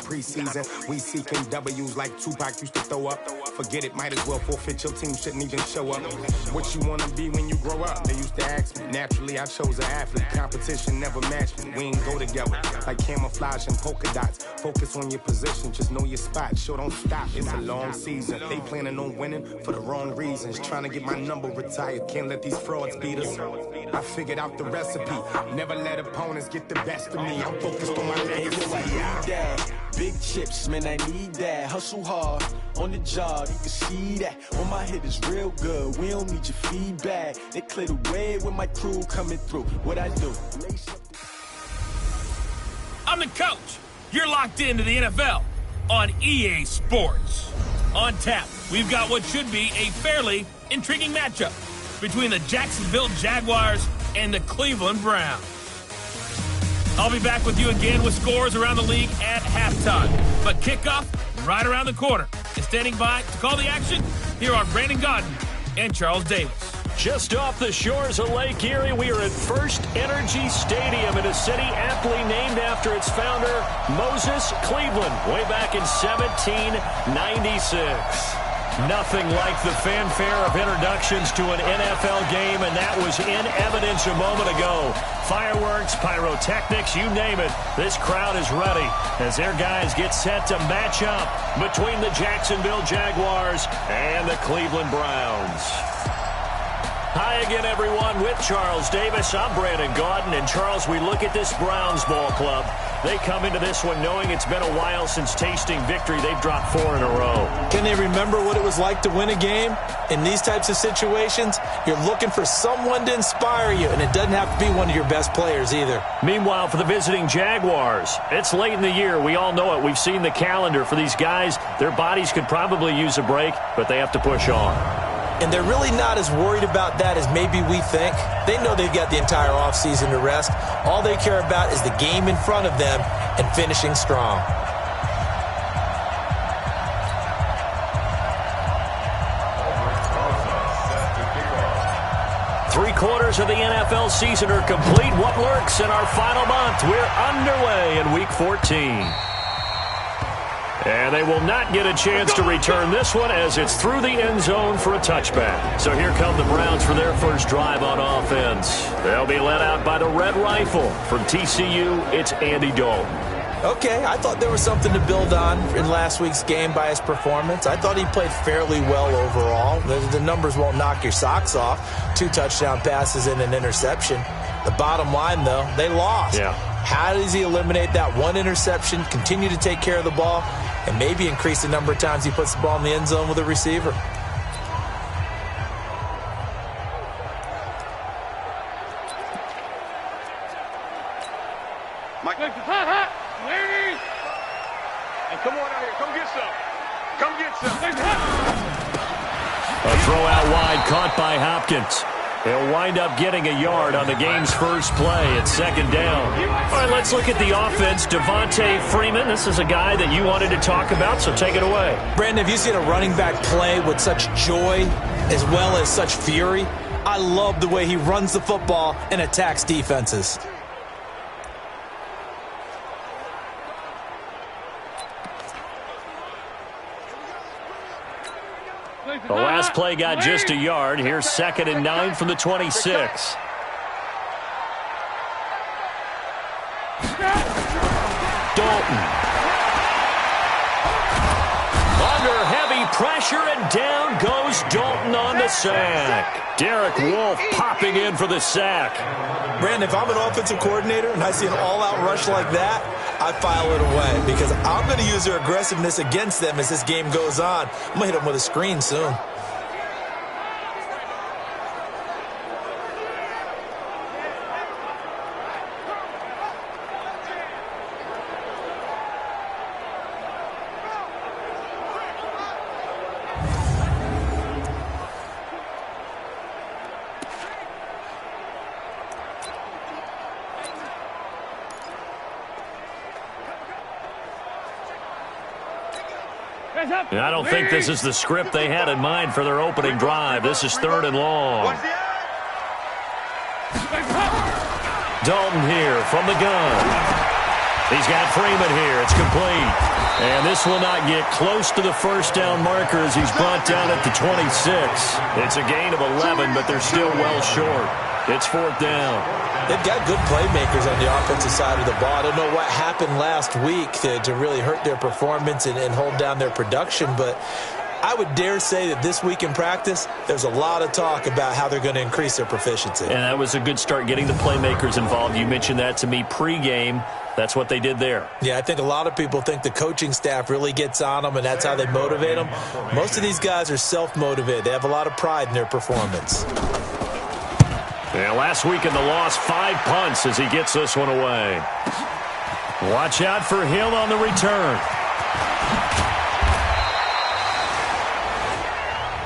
preseason. We seeking W's like Tupac used to throw up. Forget it, might as well forfeit. Your team shouldn't even show up. What you wanna be when you grow up? They used to ask me. Naturally, I chose an athlete. Competition never matched me. We ain't go together like camouflage and polka dots. Focus on your position, just know your spot. Sure, don't stop. It's a long season. They planning on winning for the wrong reasons. Trying to get my number retired. Can't let these frauds beat us. I figured out the recipe. Never let opponents get the best of me. I'm focused on my legacy. Big chips, man, I need that. Hustle hard on the job, you can see that. On my head is real good. We don't need your feedback. They clear the way with my crew coming through. What I do? I'm the coach. You're locked into the NFL on EA Sports. On tap, we've got what should be a fairly intriguing matchup between the Jacksonville Jaguars and the Cleveland Browns. I'll be back with you again with scores around the league at halftime. But kickoff right around the corner. And standing by to call the action, here are Brandon Gaudin and Charles Davis. Just off the shores of Lake Erie, we are at First Energy Stadium in a city aptly named after its founder, Moses Cleveland, way back in 1796. Nothing like the fanfare of introductions to an NFL game, and that was in evidence a moment ago. Fireworks, pyrotechnics, you name it. This crowd is ready as their guys get set to match up between the Jacksonville Jaguars and the Cleveland Browns. Hi again, everyone, with Charles Davis. I'm Brandon Gaudin, and Charles, we look at this Browns ball club. They come into this one knowing it's been a while since tasting victory. They've dropped 4 in a row. Can they remember what it was like to win a game? In these types of situations, you're looking for someone to inspire you, and it doesn't have to be one of your best players either. Meanwhile, for the visiting Jaguars, it's late in the year. We all know it. We've seen the calendar for these guys. Their bodies could probably use a break, but they have to push on. And they're really not as worried about that as maybe we think. They know they've got the entire offseason to rest. All they care about is the game in front of them and finishing strong. Three-quarters of the NFL season are complete. What lurks in our final month? We're underway in Week 14. And they will not get a chance to return this one as it's through the end zone for a touchback. So here come the Browns for their first drive on offense. They'll be led out by the Red Rifle. From TCU, it's Andy Dalton. Okay, I thought there was something to build on in last week's game by his performance. I thought he played fairly well overall. The numbers won't knock your socks off. 2 touchdown passes and an interception. The bottom line, though, they lost. Yeah. How does he eliminate that one interception, continue to take care of the ball, and maybe increase the number of times he puts the ball in the end zone with a receiver? Mike, and come on out here. Come get some. Come get some. A throw out wide caught by Hopkins. He'll wind up getting a yard on the game's first play at second down. All right, let's look at the offense. Devontae Freeman, this is a guy that you wanted to talk about, so take it away. Brandon, have you seen a running back play with such joy as well as such fury? I love the way he runs the football and attacks defenses. The last play got just a yard. Here's 2nd and 9 from the 26. Dalton. Under heavy pressure, and down goes Dalton on the sack. Derek Wolfe popping in for the sack. Brandon, if I'm an offensive coordinator and I see an all-out rush like that, I file it away because I'm going to use their aggressiveness against them as this game goes on. I'm going to hit them with a screen soon. I don't think this is the script they had in mind for their opening drive. This is 3rd and long. Dalton here from the gun. He's got Freeman here. It's complete. And this will not get close to the first down marker as he's brought down at the 26. It's a gain of 11, but they're still well short. It's 4th down. They've got good playmakers on the offensive side of the ball. I don't know what happened last week to really hurt their performance and hold down their production, but I would dare say that this week in practice, there's a lot of talk about how they're going to increase their proficiency. And that was a good start, getting the playmakers involved. You mentioned that to me pregame. That's what they did there. Yeah, I think a lot of people think the coaching staff really gets on them, and that's how they motivate them. Most of these guys are self-motivated. They have a lot of pride in their performance. Yeah, last week in the loss, 5 punts as he gets this one away. Watch out for Hill on the return.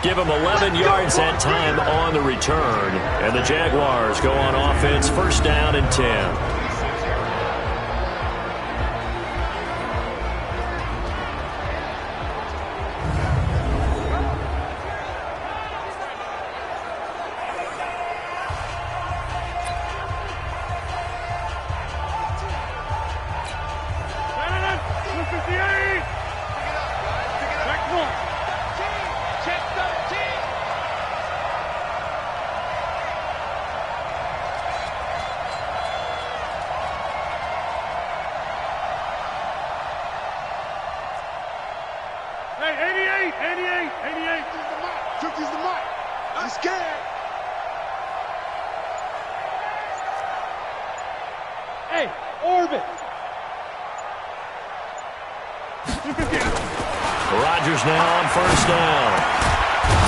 Give him 11 yards that time on the return. And the Jaguars go on offense, 1st down and 10. Rodgers now on 1st down.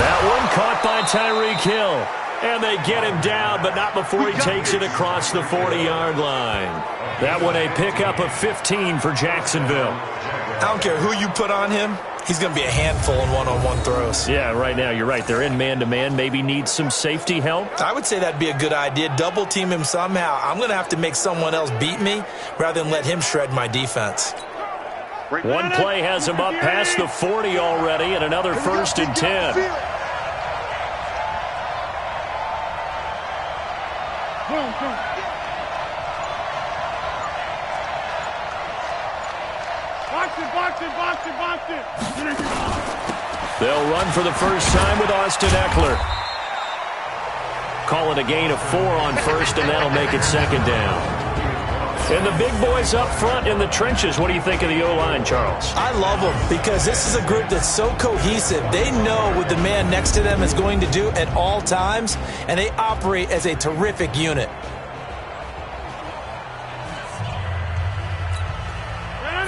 That one caught by Tyreek Hill. And they get him down, but not before he takes it across the 40-yard line. That one a pickup of 15 for Jacksonville. I don't care who you put on him. He's going to be a handful in one-on-one throws. Yeah, right now you're right. They're in man-to-man. Maybe need some safety help. I would say that'd be a good idea. Double team him somehow. I'm going to have to make someone else beat me rather than let him shred my defense. One play has him up past the 40 already, and another 1st and 10. Box it. They'll run for the first time with Austin Eckler. Call it a gain of 4 on 1st, and that'll make it 2nd down. And the big boys up front in the trenches. What do you think of the O-line, Charles? I love them because this is a group that's so cohesive. They know what the man next to them is going to do at all times, and they operate as a terrific unit.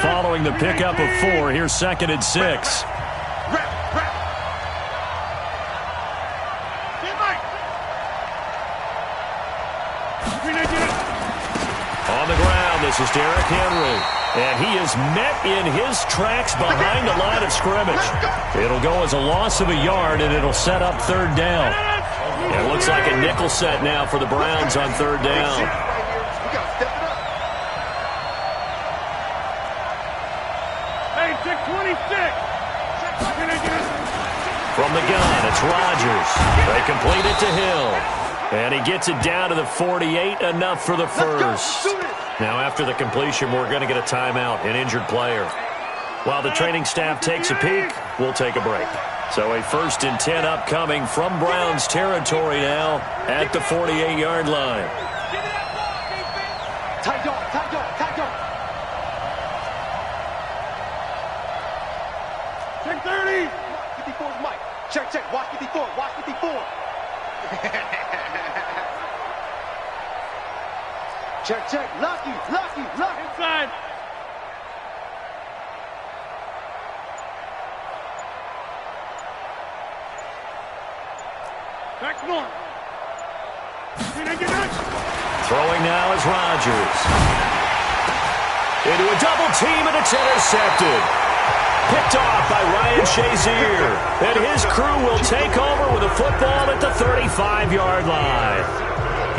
Following the pickup of 4, here's 2nd and 6. On the ground, this is Derrick Henry. And he is met in his tracks behind the line of scrimmage. It'll go as a loss of a yard, and it'll set up 3rd down. It looks like a nickel set now for the Browns on 3rd down. Hey, 26. From the gun, it's Rodgers. They complete it to Hill. And he gets it down to the 48, enough for the first. Now after the completion, we're going to get a timeout, an injured player. While the training staff takes a peek, we'll take a break. So a 1st and 10 upcoming from Browns territory now at the 48-yard line. Tight dog. Check 30. 54 is Mike. Check. Watch 54. Check. Lucky. Inside. Back north. Throwing now is Rodgers. Into a double team, and it's intercepted. Picked off by Ryan Shazier. And his crew will take over with a football at the 35-yard line.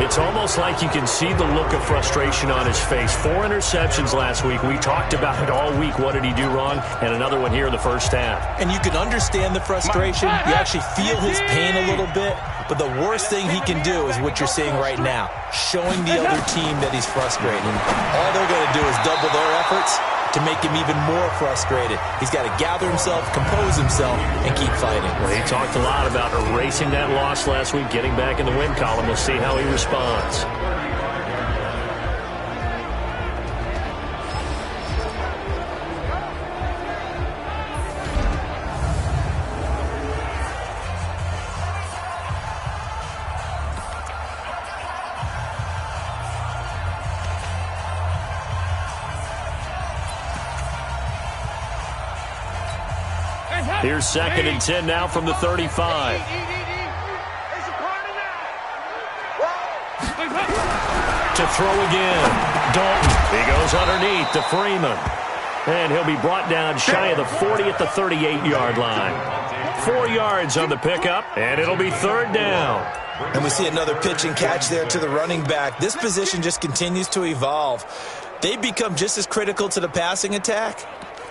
It's almost like you can see the look of frustration on his face. 4 interceptions last week. We talked about it all week. What did he do wrong? And another one here in the first half. And you can understand the frustration. You actually feel his pain a little bit. But the worst thing he can do is what you're seeing right now, showing the other team that he's frustrated. All they're going to do is double their efforts, to make him even more frustrated. He's got to gather himself, compose himself, and keep fighting. Well, he talked a lot about erasing that loss last week, getting back in the win column. We'll see how he responds. Here's 2nd and 10 now from the 35. To throw again. Dalton. He goes underneath to Freeman. And he'll be brought down shy of the 40 at the 38-yard line. 4 yards on the pickup, and it'll be 3rd down. And we see another pitch and catch there to the running back. This position just continues to evolve. They become just as critical to the passing attack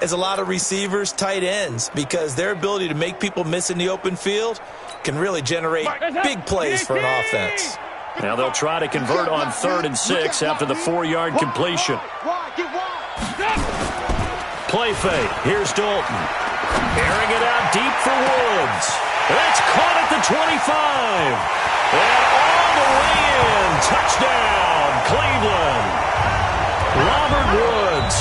as a lot of receivers, tight ends, because their ability to make people miss in the open field can really generate big plays for an offense. Now they'll try to convert on 3rd and 6 after the 4-yard completion. Play fake. Here's Dalton. Airing it out deep for Woods. That's caught at the 25. And all the way in. Touchdown, Cleveland. Robert Woods,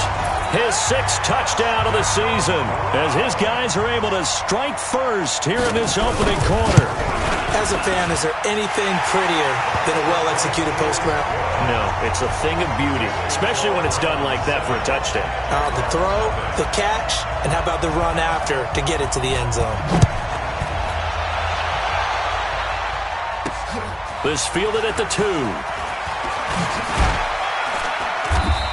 his 6th touchdown of the season, as his guys are able to strike first here in this opening quarter. As a fan, is there anything prettier than a well-executed post route? No, it's a thing of beauty, especially when it's done like that for a touchdown. The throw, the catch, and how about the run after to get it to the end zone? This fielded at the 2.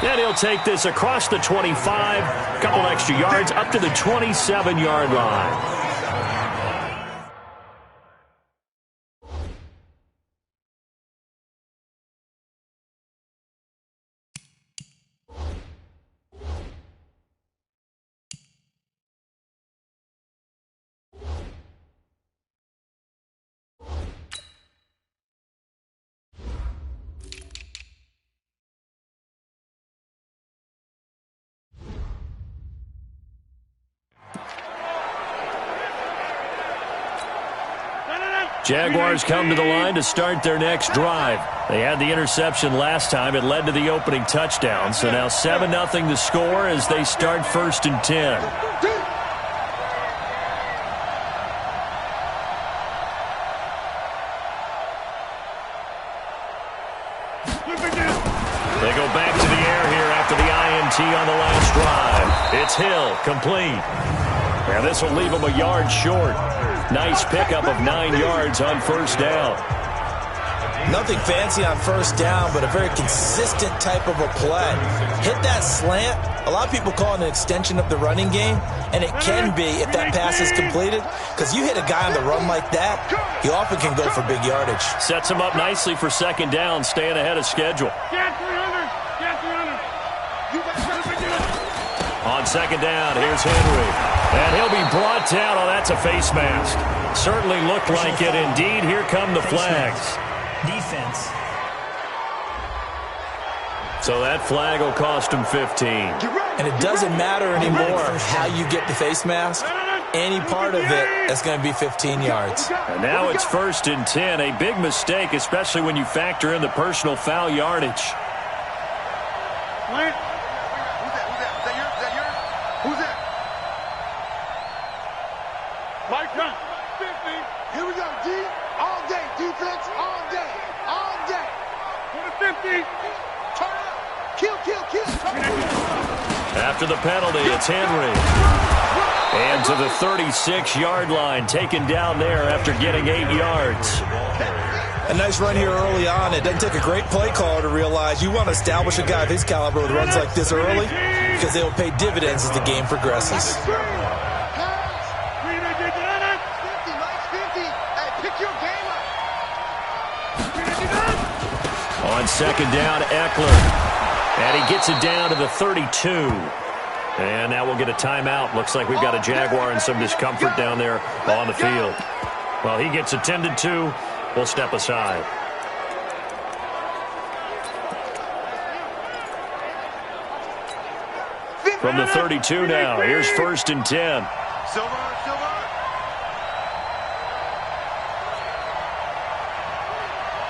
And he'll take this across the 25, a couple extra yards, up to the 27-yard line. Jaguars come to the line to start their next drive. They had the interception last time. It led to the opening touchdown. So now 7-0 to score as they start 1st and 10. They go back to the air here after the INT on the last drive. It's Hill, complete. And this will leave him a yard short. Nice pickup of 9 yards on 1st down. Nothing fancy on 1st down, but a very consistent type of a play. Hit that slant. A lot of people call it an extension of the running game, and it can be if that pass is completed, because you hit a guy on the run like that, he often can go for big yardage. Sets him up nicely for 2nd down, staying ahead of schedule. On 2nd down, here's Henry. And he'll be brought down. Oh, that's a face mask. Certainly looked like it. Indeed, here come the flags. Defense. So that flag will cost him 15. And it doesn't matter anymore how you get the face mask. Any part of it is going to be 15 yards. And now it's 1st and 10. A big mistake, especially when you factor in the personal foul yardage. Here we go, D. All day. Defense, all day. All day. 50. Turn up. Kill. After the penalty, it's Henry. And to the 36-yard line, taken down there after getting 8 yards. A nice run here early on. It doesn't take a great play caller to realize you want to establish a guy of his caliber with runs like this early, because they will pay dividends as the game progresses. On 2nd down, Eckler. And he gets it down to the 32. And now we'll get a timeout. Looks like we've got a Jaguar and some discomfort down there on the field. Well, he gets attended to. We'll step aside. from the 32 now. Here's 1st and 10. Silver.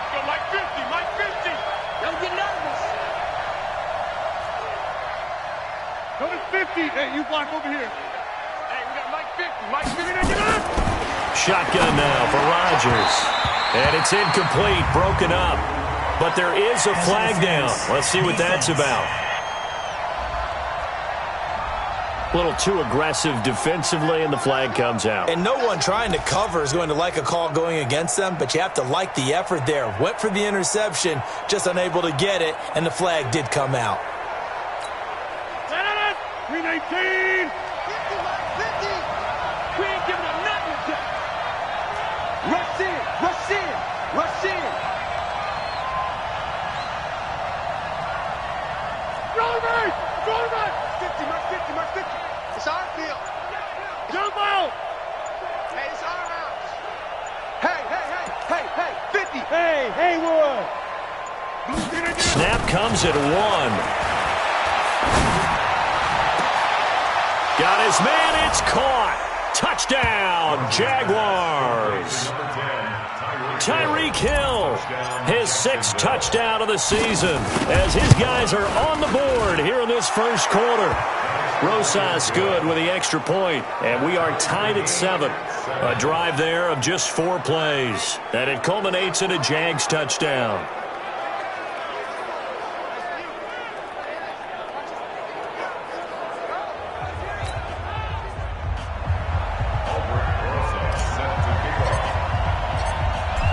Go Mike 50. Don't get nervous. Go to 50. Hey, you block over here. Hey, we got Mike 50. Mike 50, now get up. Shotgun now for Rodgers. And it's incomplete, broken up. But there is a flag down. Let's see what that's about. A little too aggressive defensively, and the flag comes out. And no one trying to cover is going to like a call going against them, but you have to like the effort there. Went for the interception, just unable to get it, and the flag did come out. 319. 50. We ain't giving up nothing. Rush in. Throw me. 50, Mark 50. It's our field. Jump out. Hey, it's our house. Hey, 50. Hey, Haywood. Snap comes at 1. Got his man, it's caught. Touchdown, Jaguars. Tyreek Hill, his 6th touchdown of the season, as his guys are on the board here in this first quarter. Rosas good with the extra point, and we are tied at 7. A drive there of just 4 plays, and it culminates in a Jags touchdown.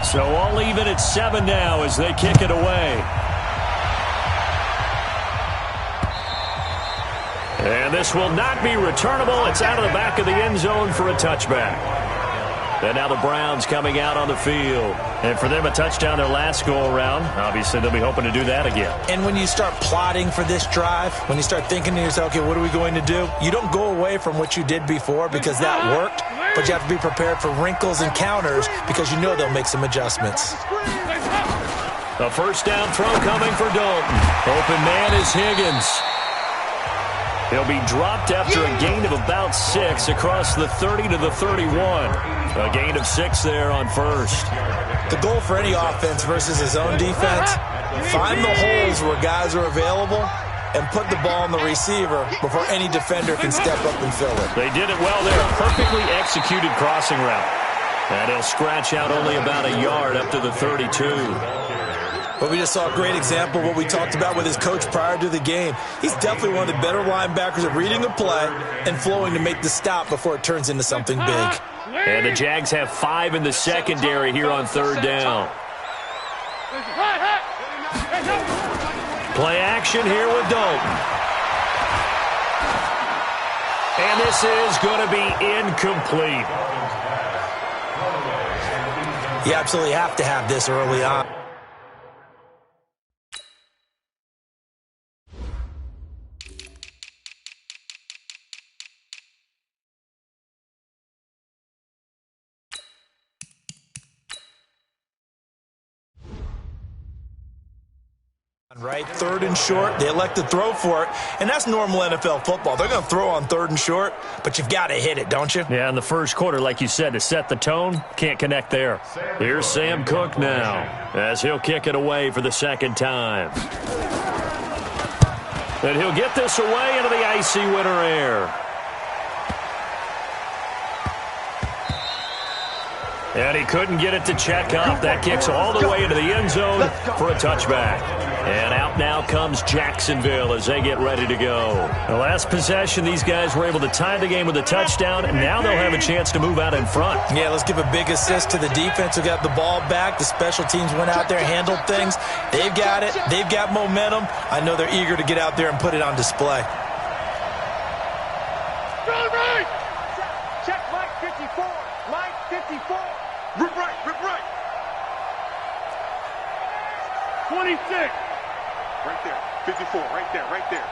So all even at 7 now as they kick it away. And this will not be returnable. It's out of the back of the end zone for a touchback. And now the Browns coming out on the field. And for them, a touchdown their last go-around. Obviously, they'll be hoping to do that again. And when you start plotting for this drive, when you start thinking to yourself, okay, what are we going to do? You don't go away from what you did before because that worked, but you have to be prepared for wrinkles and counters because you know they'll make some adjustments. A first down throw coming for Dalton. Open man is Higgins. He'll be dropped after a gain of about 6 across the 30 to the 31. A gain of 6 there on first. The goal for any offense versus his own defense, find the holes where guys are available and put the ball on the receiver before any defender can step up and fill it. They did it well there. Perfectly executed crossing route. And he'll scratch out only about a yard up to the 32. But we just saw a great example of what we talked about with his coach prior to the game. He's definitely one of the better linebackers at reading a play and flowing to make the stop before it turns into something big. And the Jags have 5 in the secondary here on 3rd down. Play action here with Dalton. And this is going to be incomplete. You absolutely have to have this early on. Right, 3rd and short. They elect to throw for it, and that's normal NFL football. They're going to throw on 3rd and short, but you've got to hit it, don't you? Yeah, in the first quarter, like you said, to set the tone, can't connect there. Here's Sam Cook now, as he'll kick it away for the 2nd time. And he'll get this away into the icy winter air. And he couldn't get it to check up. That kicks all the way into the end zone for a touchback. And out now comes Jacksonville as they get ready to go. The last possession, these guys were able to tie the game with a touchdown, and now they'll have a chance to move out in front. Yeah, let's give a big assist to the defense who got the ball back. The special teams went out there, handled things. They've got it. They've got momentum. I know they're eager to get out there and put it on display. Check Mike 54. Mike 54. Rip right. 26. Right there. 54. Right there.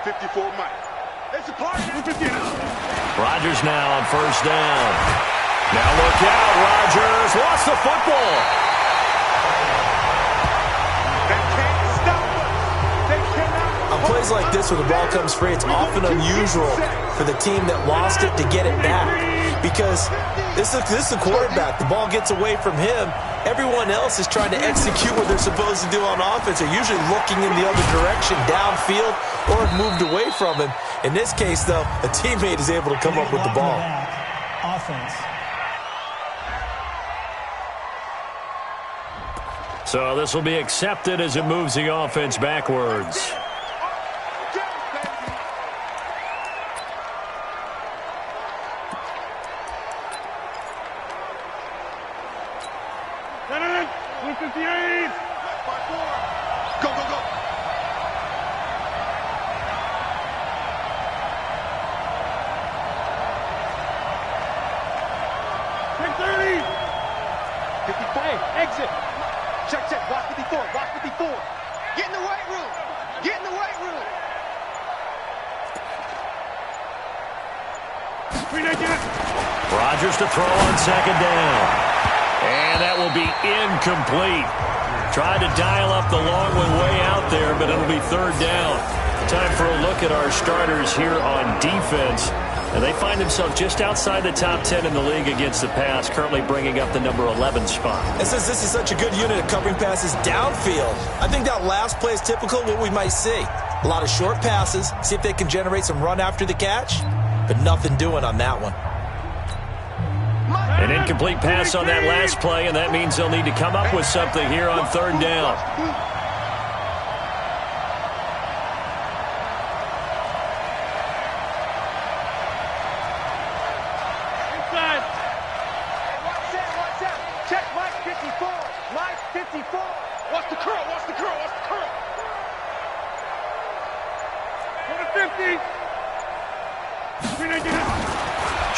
54 Mike. It's a play. Rodgers now on 1st down. Now look out. Rodgers lost the football. They can't stop us. They cannot. On play plays like this where the ball comes free, it's often unusual for the team that lost it to get it back. Because this is the quarterback. The ball gets away from him. Everyone else is trying to execute what they're supposed to do on offense. They're usually looking in the other direction, downfield, or have moved away from him. In this case, though, a teammate is able to come up with the ball. Offense. So this will be accepted as it moves the offense backwards. Go, go, go. Exit. Check, check. Block 54. Block 54. Get in the weight room. Get in the weight room. Rodgers to throw on second down. And that will be incomplete. Tried to dial up the long one way out there, but it'll be third down. Time for a look at our starters here on defense. And they find themselves just outside the top 10 in the league against the pass, currently bringing up the number 11 spot. And since this is such a good unit of covering passes downfield, I think that last play is typical of what we might see. A lot of short passes, see if they can generate some run after the catch, but nothing doing on that one. An incomplete pass on that last play, and that means they'll need to come up with something here on third down.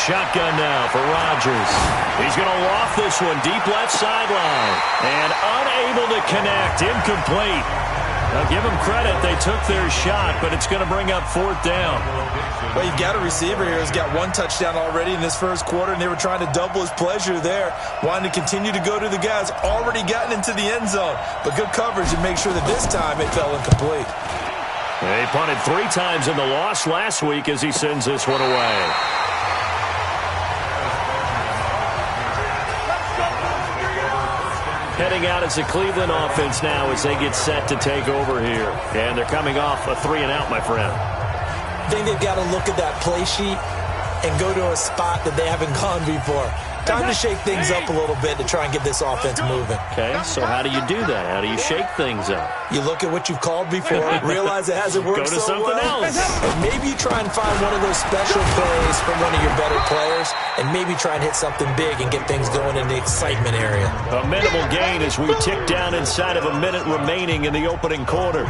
Shotgun now for Rodgers. He's going to loft this one deep left sideline. And unable to connect. Incomplete. Now give them credit. They took their shot, but it's going to bring up fourth down. Well, you've got a receiver here who's got one touchdown already in this first quarter, and they were trying to double his pleasure there, wanting to continue to go to the guys already gotten into the end zone. But good coverage to make sure that this time it fell incomplete. They punted 3 times in the loss last week as he sends this one away. Heading out as the Cleveland offense now as they get set to take over here. And they're coming off a 3-and-out, my friend. I think they've got to look at that play sheet and go to a spot that they haven't gone before. Time to shake things up a little bit to try and get this offense moving. Okay, so how do you do that? How do you shake things up? You look at what you've called before, realize it hasn't worked so well. Go to something else. And maybe you try and find one of those special plays from one of your better players, and maybe try and hit something big and get things going in the excitement area. A minimal gain as we tick down inside of a minute remaining in the opening quarter.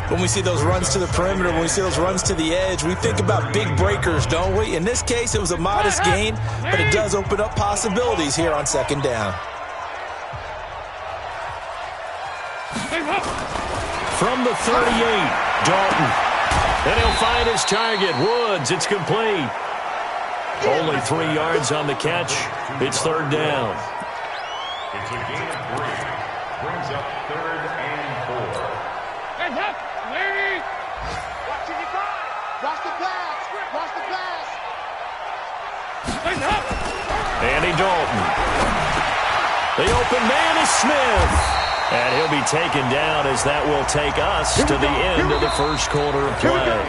When we see those runs to the perimeter, when we see those runs to the edge, we think about big breakers, don't we? In this case, it was a modest gain, but it does open up possibilities here on second down. From the 38, Dalton. And he'll find his target, Woods. It's complete. Only 3 yards on the catch. It's third down. It's a gain of 3. Brings up 3rd and 4. Watch the pass. Watch the pass. Andy Dalton. The open man is Smith. And he'll be taken down as that will take us to the end of the first quarter of play.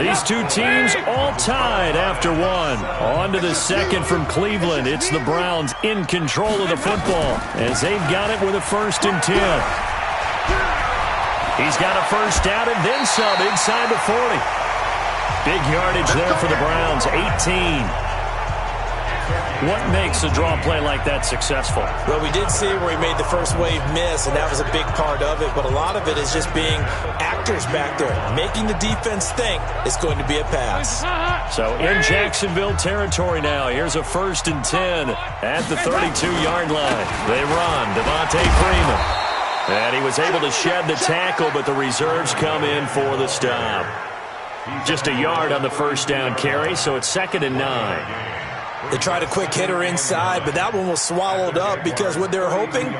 These two teams all tied after one. On to the second from Cleveland. It's the Browns in control of the football as they've got it with a 1st and 10. He's got a first down and then some inside the 40. Big yardage there for the Browns, 18. What makes a draw play like that successful? Well, we did see where he made the first wave miss, and that was a big part of it. But a lot of it is just being actors back there, making the defense think it's going to be a pass. So in Jacksonville territory now, here's a 1st and 10 at the 32-yard line. They run, Devontae Freeman. And he was able to shed the tackle, but the reserves come in for the stop. Just a yard on the first down carry, so it's 2nd and 9. They tried a quick hitter inside, but that one was swallowed up because what they're hoping,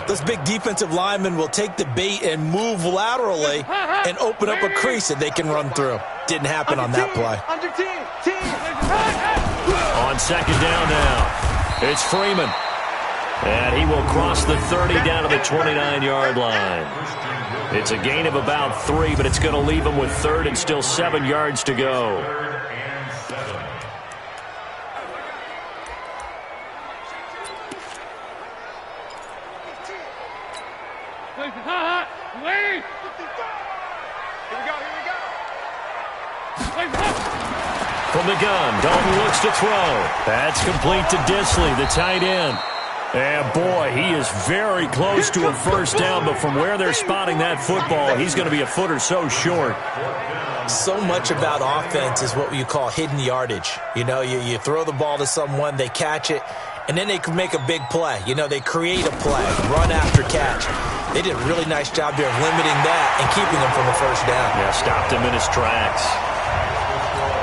those big defensive linemen will take the bait and move laterally and open up a crease that they can run through. Didn't happen on that play. On second down now, it's Freeman. And he will cross the 30 down to the 29-yard line. It's a gain of about 3, but it's going to leave him with third and still 7 yards to go. From the gun, Dalton looks to throw. That's complete to Disley, the tight end. And boy, he is very close to a first down, but from where they're spotting that football, he's going to be a foot or so short. So much about offense is what you call hidden yardage. You know, you throw the ball to someone, they catch it, and then they can make a big play. You know, they create a play, run after catch. They did a really nice job there of limiting that and keeping him from a first down. Yeah, stopped him in his tracks.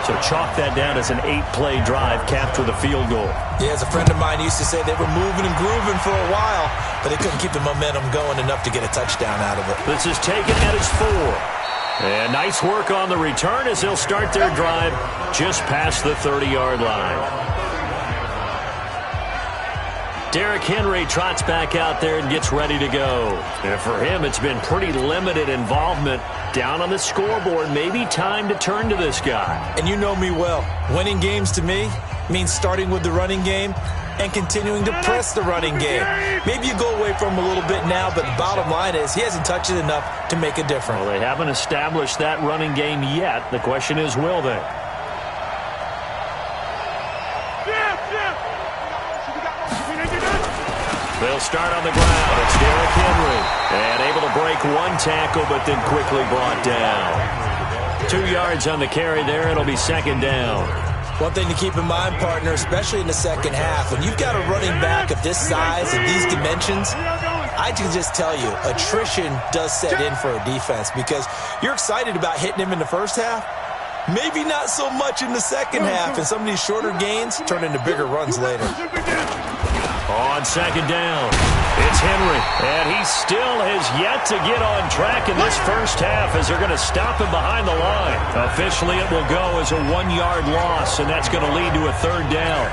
So chalk that down as an 8-play drive, capture the field goal. Yeah, as a friend of mine used to say, they were moving and grooving for a while, but they couldn't keep the momentum going enough to get a touchdown out of it. This is taken at his 4. And nice work on the return as they'll start their drive just past the 30-yard line. Derrick Henry trots back out there and gets ready to go. And for him, it's been pretty limited involvement down on the scoreboard. Maybe time to turn to this guy. And you know me well. Winning games to me means starting with the running game and continuing to press the running game. Maybe you go away from him a little bit now, but the bottom line is he hasn't touched it enough to make a difference. Well, they haven't established that running game yet. The question is, will they? They'll start on the ground. It's Derrick Henry. And able to break one tackle, but then quickly brought down. 2 yards on the carry there. It'll be second down. One thing to keep in mind, partner, especially in the second half, when you've got a running back of this size and these dimensions, I can just tell you, attrition does set in for a defense because you're excited about hitting him in the first half. Maybe not so much in the second half, and some of these shorter gains turn into bigger runs later. On second down, it's Henry, and he still has yet to get on track in this first half as they're going to stop him behind the line. Officially, it will go as a 1-yard loss, and that's going to lead to a third down.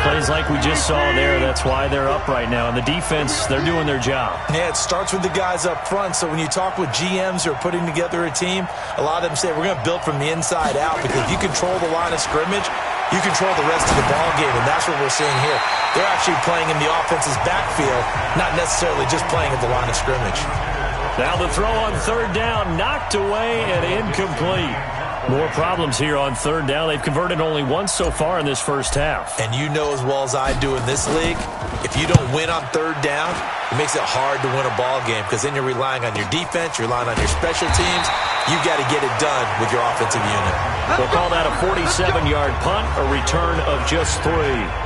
Plays like we just saw there, that's why they're up right now. And the defense, they're doing their job. Yeah, it starts with the guys up front. So when you talk with GMs who are putting together a team, a lot of them say we're going to build from the inside out because if you control the line of scrimmage, you control the rest of the ball game, and that's what we're seeing here. They're actually playing in the offense's backfield, not necessarily just playing at the line of scrimmage. Now the throw on third down, knocked away and incomplete. More problems here on third down. They've converted only once so far in this first half. And you know as well as I do in this league, if you don't win on third down, it makes it hard to win a ball game because then you're relying on your defense, you're relying on your special teams. You've got to get it done with your offensive unit. We'll call that a 47-yard punt, a return of just 3.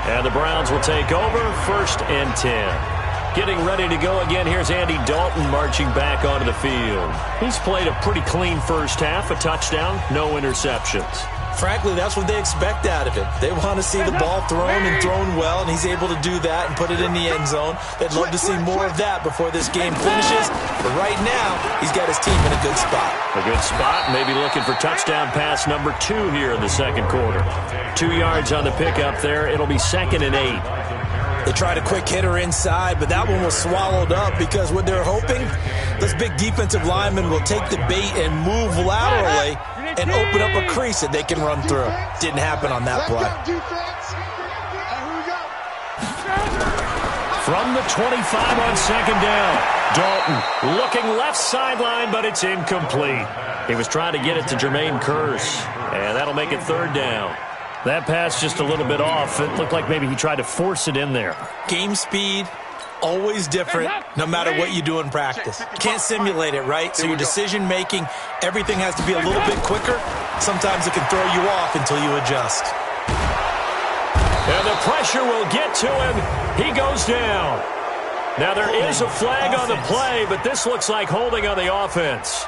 And the Browns will take over, 1st and 10. Getting ready to go again, here's Andy Dalton marching back onto the field. He's played a pretty clean first half, a touchdown, no interceptions. Frankly, that's what they expect out of him. They want to see the ball thrown and thrown well, and he's able to do that and put it in the end zone. They'd love to see more of that before this game finishes. But right now, he's got his team in a good spot. A good spot, maybe looking for touchdown pass number 2 here in the second quarter. 2 yards on the pickup there. It'll be 2nd and 8. They tried a quick hitter inside, but that one was swallowed up because what they're hoping, those big defensive linemen will take the bait and move laterally and open up a crease that they can run through. Didn't happen on that play. From the 25 on second down, Dalton looking left sideline, but it's incomplete. He was trying to get it to Jermaine Kearse, and that'll make it third down. That pass just a little bit off. It looked like maybe he tried to force it in there. Game speed, always different, no matter what you do in practice. You can't simulate it, right? So your decision-making, everything has to be a little bit quicker. Sometimes it can throw you off until you adjust. And the pressure will get to him. He goes down. Now there is a flag on the play, but this looks like holding on the offense.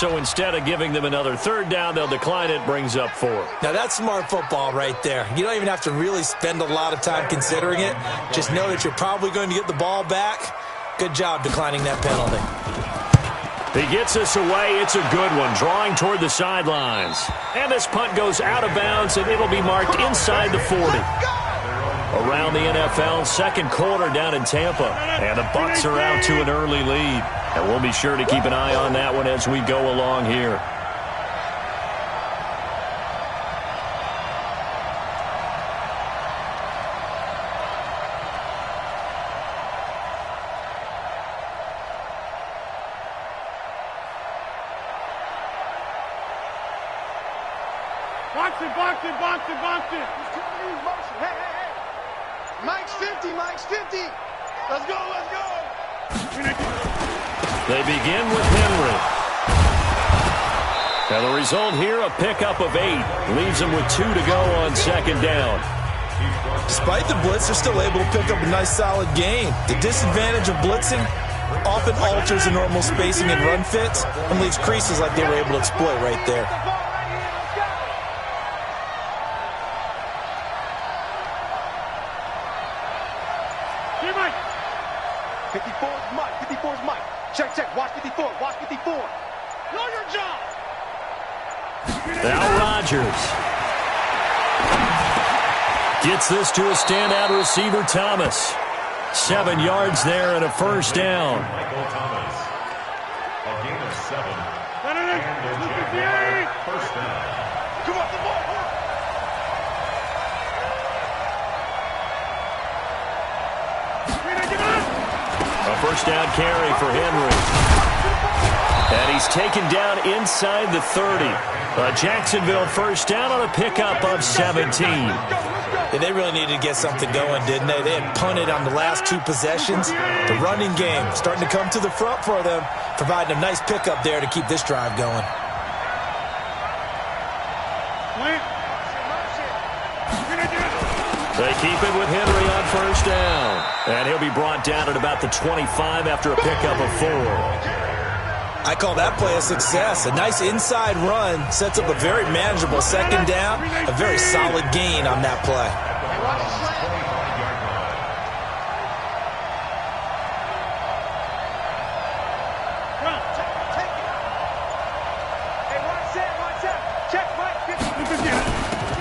So instead of giving them another third down, they'll decline it, brings up 4. Now, that's smart football right there. You don't even have to really spend a lot of time considering it. Just know that you're probably going to get the ball back. Good job declining that penalty. He gets us away. It's a good one, drawing toward the sidelines. And this punt goes out of bounds, and it'll be marked inside the 40. Around the NFL, second quarter down in Tampa. And the Bucs are out to an early lead. And we'll be sure to keep an eye on that one as we go along here. Box it. Hey. Mike's 50. Let's go. They begin with Henry. And the result here, a pickup of 8. Leaves them with 2 to go on second down. Despite the blitz, they're still able to pick up a nice solid gain. The disadvantage of blitzing often alters the normal spacing and run fits and leaves creases like they were able to exploit right there. Check. Watch 54. Know your job. Now Rodgers. Gets this to a standout receiver, Thomas. 7 yards there and a first down. Michael Thomas. A gain of 7. And first down. Come on, the ball. A first down carry for Henry. And he's taken down inside the 30. A Jacksonville first down on a pickup of 17. Yeah, they really needed to get something going, didn't they? They had punted on the last 2 possessions. The running game starting to come to the front for them, providing a nice pickup there to keep this drive going. They keep it with Henry on first down. And he'll be brought down at about the 25 after a pickup of 4. I call that play a success. A nice inside run sets up a very manageable second down. A very solid gain on that play.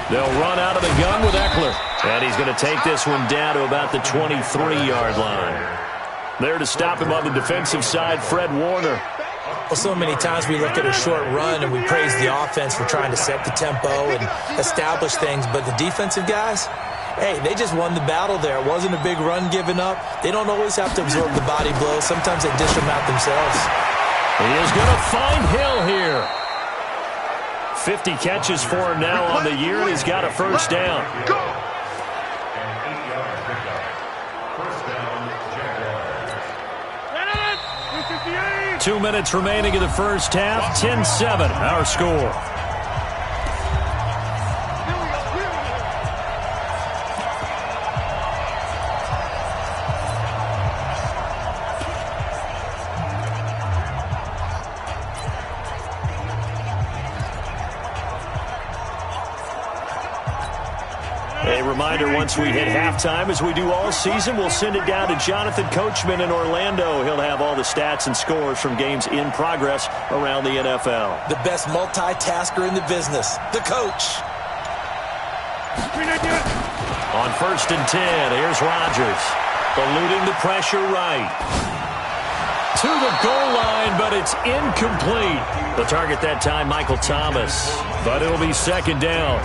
They'll run out of the gun with Eckler. And he's going to take this one down to about the 23-yard line. There to stop him on the defensive side, Fred Warner. Well, so many times we look at a short run and we praise the offense for trying to set the tempo and establish things. But the defensive guys, hey, they just won the battle there. It wasn't a big run given up. They don't always have to absorb the body blows. Sometimes they dish them out themselves. He is going to find Hill here. 50 catches for him now on the year, and he's got a first down. 2 minutes remaining in the first half. 10-7, our score. A reminder, once we hit halftime, as we do all season, we'll send it down to Jonathan Coachman in Orlando. He'll have all the stats and scores from games in progress around the NFL. The best multitasker in the business, the coach. On 1st and 10, here's Rodgers. Eluding the pressure right. To the goal line, but it's incomplete. The target that time, Michael Thomas. But it'll be second down.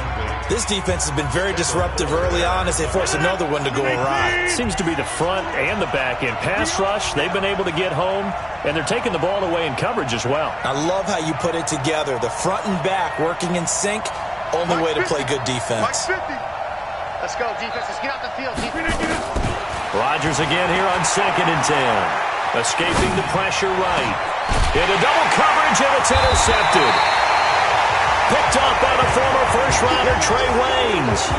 This defense has been very disruptive early on as they force another one to go awry. Seems to be the front and the back end. Pass rush, they've been able to get home, and they're taking the ball away in coverage as well. I love how you put it together. The front and back working in sync, only way to play good defense. Let's go, defense. Let's get out the field. Rodgers again here on 2nd and 10. Escaping the pressure right. Into double coverage, and it's intercepted. Picked off by the former first-rounder Trey Waynes.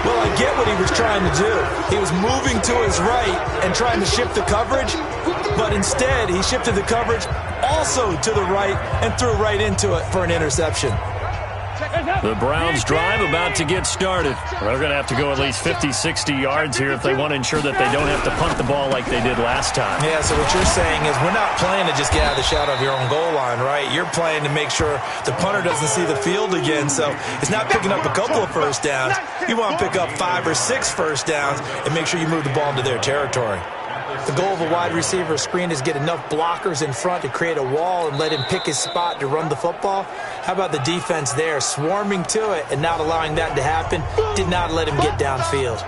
Well, I get what he was trying to do. He was moving to his right and trying to shift the coverage, but instead he shifted the coverage also to the right and threw right into it for an interception. The Browns drive about to get started. They're going to have to go at least 50, 60 yards here if they want to ensure that they don't have to punt the ball like they did last time. Yeah, so what you're saying is we're not playing to just get out of the shadow of your own goal line, right? You're playing to make sure the punter doesn't see the field again, so it's not picking up a couple of first downs. You want to pick up 5 or 6 first downs and make sure you move the ball into their territory. The goal of a wide receiver screen is get enough blockers in front to create a wall and let him pick his spot to run the football. How about the defense there, swarming to it and not allowing that to happen? Did not let him get downfield.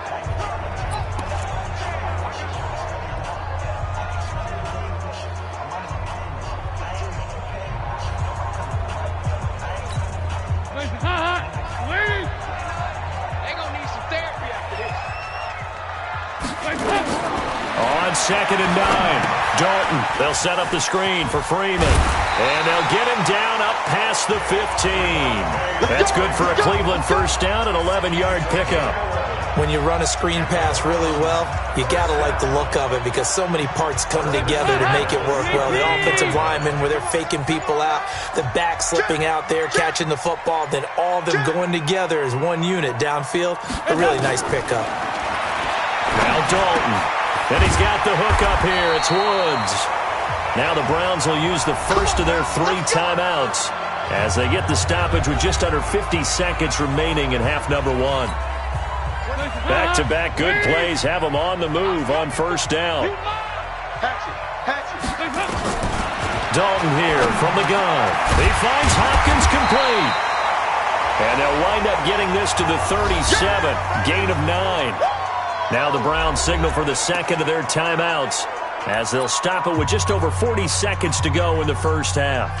On 2nd and 9, Dalton. They'll set up the screen for Freeman. And they'll get him down up past the 15. That's good for a Cleveland first down, an 11-yard pickup. When you run a screen pass really well, you got to like the look of it because so many parts come together to make it work well. The offensive linemen, where they're faking people out, the back slipping out there, catching the football, then all of them going together as one unit downfield. A really nice pickup. Now Dalton. And he's got the hook up here. It's Woods. Now the Browns will use the first of their 3 timeouts as they get the stoppage with just under 50 seconds remaining in half number 1. Back-to-back good plays have them on the move on first down. Dalton here from the gun. He finds Hopkins complete. And they'll wind up getting this to the 37. Gain of 9. Now the Browns signal for the second of their timeouts as they'll stop it with just over 40 seconds to go in the first half.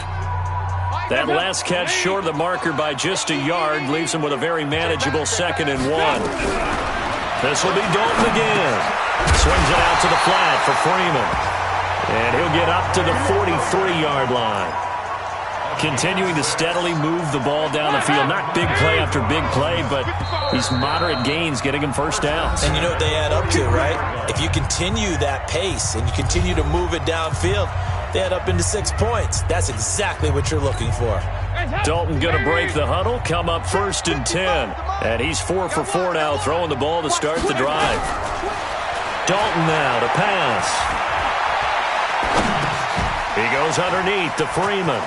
That last catch short of the marker by just a yard leaves them with a very manageable 2nd and 1. This will be Dalton again. Swings it out to the flat for Freeman. And he'll get up to the 43-yard line. Continuing to steadily move the ball down the field. Not big play after big play, but these moderate gains getting him first downs. And you know what they add up to, right? If you continue that pace and you continue to move it downfield, they add up into 6 points. That's exactly what you're looking for. Dalton going to break the huddle, come up 1st and 10. And he's 4 for 4 now, throwing the ball to start the drive. Dalton now to pass. He goes underneath to Freeman.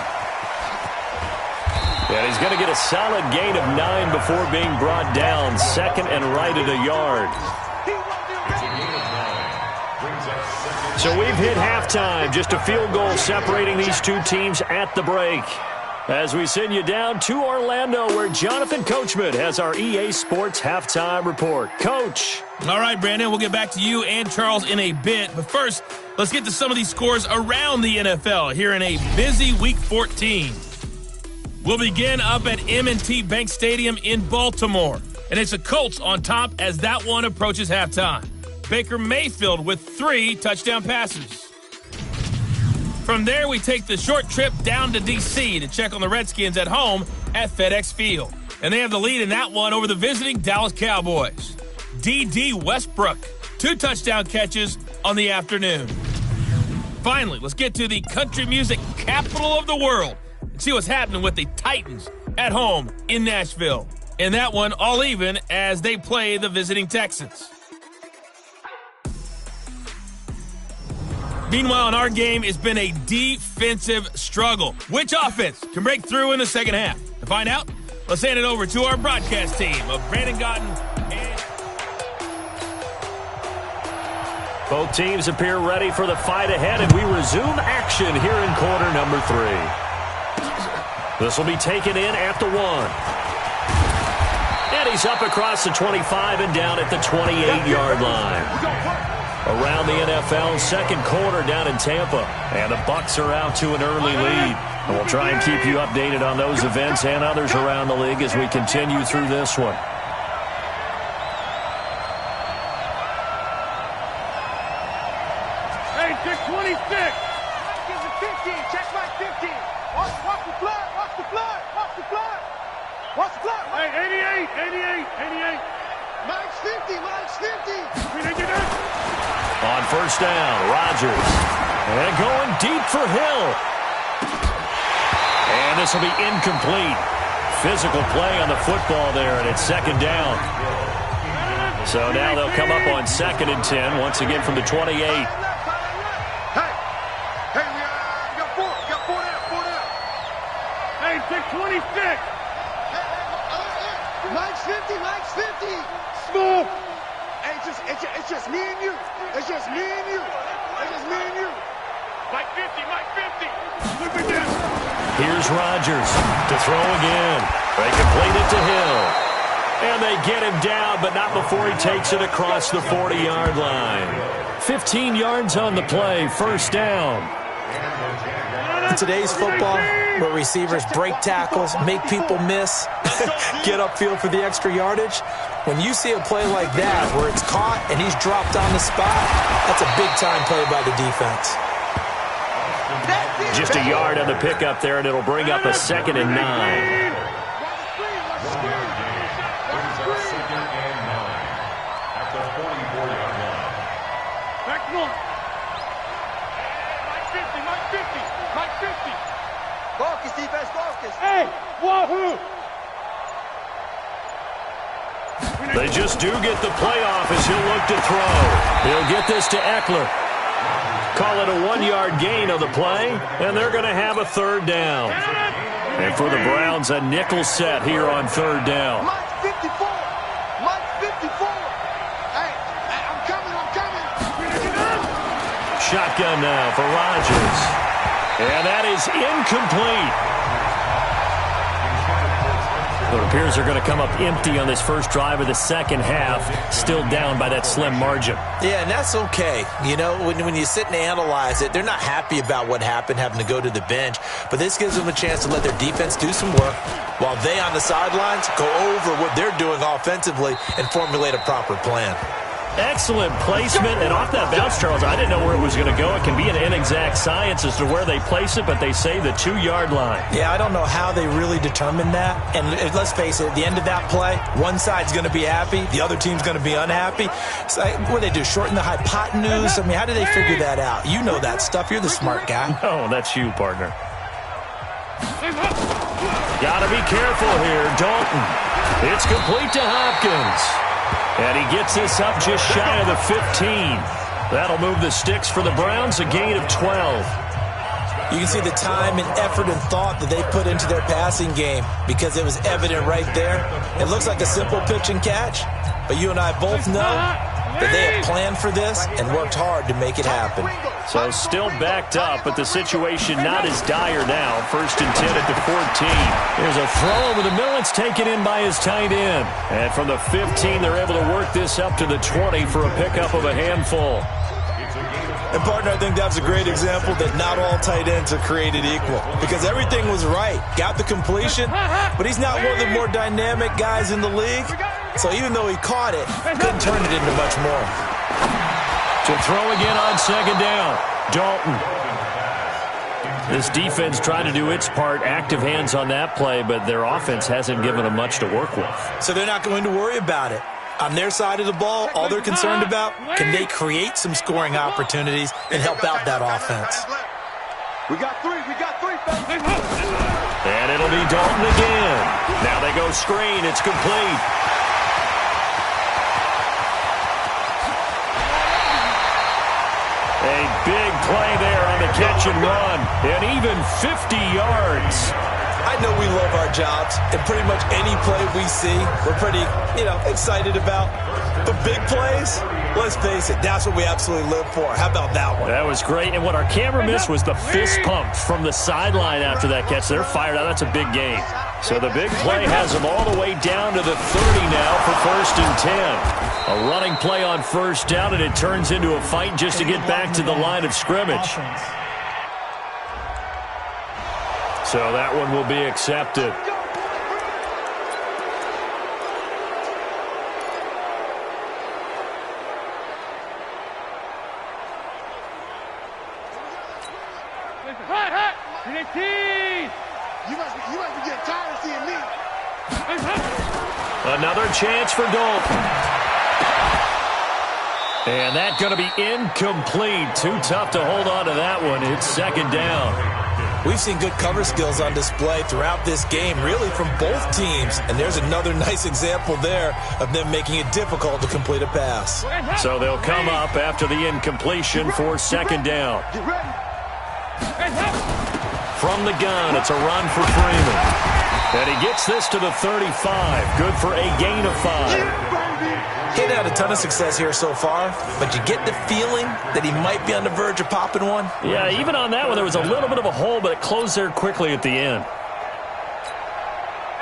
And he's going to get a solid gain of 9 before being brought down. 2nd and right at a yard. So we've hit halftime. Just a field goal separating these two teams at the break. As we send you down to Orlando, where Jonathan Coachman has our EA Sports Halftime Report. Coach. All right, Brandon, we'll get back to you and Charles in a bit. But first, let's get to some of these scores around the NFL here in a busy Week 14. We'll begin up at M&T Bank Stadium in Baltimore. And it's the Colts on top as that one approaches halftime. Baker Mayfield with 3 touchdown passes. From there, we take the short trip down to D.C. to check on the Redskins at home at FedEx Field. And they have the lead in that one over the visiting Dallas Cowboys. D.D. Westbrook, 2 touchdown catches on the afternoon. Finally, let's get to the country music capital of the world and see what's happening with the Titans at home in Nashville. And that one all even as they play the visiting Texans. Meanwhile, in our game, it's been a defensive struggle. Which offense can break through in the second half? To find out, let's hand it over to our broadcast team of Brandon Gotten and... Both teams appear ready for the fight ahead, and we resume action here in quarter number 3. This will be taken in at the 1. And he's up across the 25 and down at the 28-yard line. Around the NFL, second quarter down in Tampa. And the Bucs are out to an early lead. And we'll try and keep you updated on those events and others around the league as we continue through this one. Hey, check 26. Give the 15. Check my 15. Watch the flood. Watch the flood. Watch the flood. Watch the flood. Hey, 88. 88. 88. On first down, Rodgers. And going deep for Hill. And this will be incomplete. Physical play on the football there, and it's second down. So now they'll come up on 2nd and 10, once again from the 28. Hey, we got four down. Hey, 626. Mike's 50. Smooth. Hey, it's just me and you. It's just me and you. Mike 50. Look at this. Here's Rodgers to throw again. They complete it to Hill. And they get him down, but not before he takes it across the 40-yard line. 15 yards on the play, first down. In today's football, where receivers break tackles, make people miss, get upfield for the extra yardage, when you see a play like that where it's caught and he's dropped on the spot, that's a big-time play by the defense. Just a yard on the pickup there, and it'll bring up a 2nd and 9. Focus, defense, focus. Hey, wahoo! They just do get the playoff as he'll look to throw. He'll get this to Eckler. Call it a 1-yard gain of the play, and they're going to have a third down. And for the Browns, a nickel set here on third down. Mike 54. Hey, I'm coming. Shotgun now for Rodgers. And that is incomplete. It appears they're going to come up empty on this first drive of the second half, still down by that slim margin. Yeah, and that's okay. You know, when you sit and analyze it, they're not happy about what happened, having to go to the bench. But this gives them a chance to let their defense do some work while they on the sidelines go over what they're doing offensively and formulate a proper plan. Excellent placement, and off that bounce, Charles, I didn't know where it was going to go. It can be an inexact science as to where they place it, but they say the 2-yard line. Yeah, I don't know how they really determined that. And let's face it, at the end of that play, one side's going to be happy, the other team's going to be unhappy. It's like, what do they do, shorten the hypotenuse? I mean, how do they figure that out? You know that stuff. You're the smart guy. Oh, that's you, partner. Got to be careful here, Dalton. It's complete to Hopkins. And he gets this up just shy of the 15. That'll move the sticks for the Browns, a gain of 12. You can see the time and effort and thought that they put into their passing game because it was evident right there. It looks like a simple pitch and catch, but you and I both know that they have planned for this and worked hard to make it happen. So still backed up, but the situation not as dire now. 1st and 10 at the 14. There's a throw over the middle. It's taken in by his tight end. And from the 15, they're able to work this up to the 20 for a pickup of a handful. And, partner, I think that's a great example that not all tight ends are created equal because everything was right. Got the completion, but he's not one of the more dynamic guys in the league. So even though he caught it, couldn't turn it into much more. To throw again on 2nd down, Dalton. This defense trying to do its part, active hands on that play, but their offense hasn't given them much to work with. So they're not going to worry about it. On their side of the ball, all they're concerned about, can they create some scoring opportunities and help out that offense? We got three. And it'll be Dalton again. Now they go screen. It's complete. A big play there on the catch and run. And even 50 yards. I know we love our jobs, and pretty much any play we see, we're pretty, excited about. But big plays, let's face it, that's what we absolutely live for. How about that one? That was great. And what our camera missed was the fist pump from the sideline after that catch. They're fired out. That's a big gain. So the big play has them all the way down to the 30 now for 1st and 10. A running play on first down, and it turns into a fight just to get back to the line of scrimmage. So that one will be accepted. You must be getting tired of seeing me. Another chance for Dalton. And that's going to be incomplete. Too tough to hold on to that one. It's second down. We've seen good cover skills on display throughout this game, really from both teams. And there's another nice example there of them making it difficult to complete a pass. So they'll come up after the incompletion for second down. From the gun, it's a run for Freeman. And he gets this to the 35. Good for a gain of 5. He hadn't had a ton of success here so far, but you get the feeling that he might be on the verge of popping one. Yeah, even on that one, there was a little bit of a hole, but it closed there quickly at the end.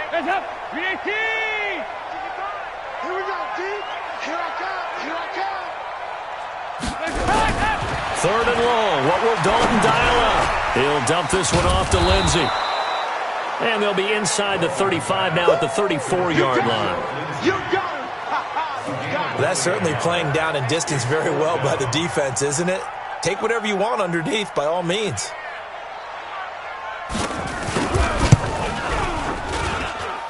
Hands up! 318! Here we go, D. Here I come. Here I come. Third and long. What will Dalton dial up? He'll dump this one off to Lindsey. And they'll be inside the 35 now at the 34-yard line. You got him! That's certainly playing down in distance very well by the defense, isn't it? Take whatever you want underneath, by all means.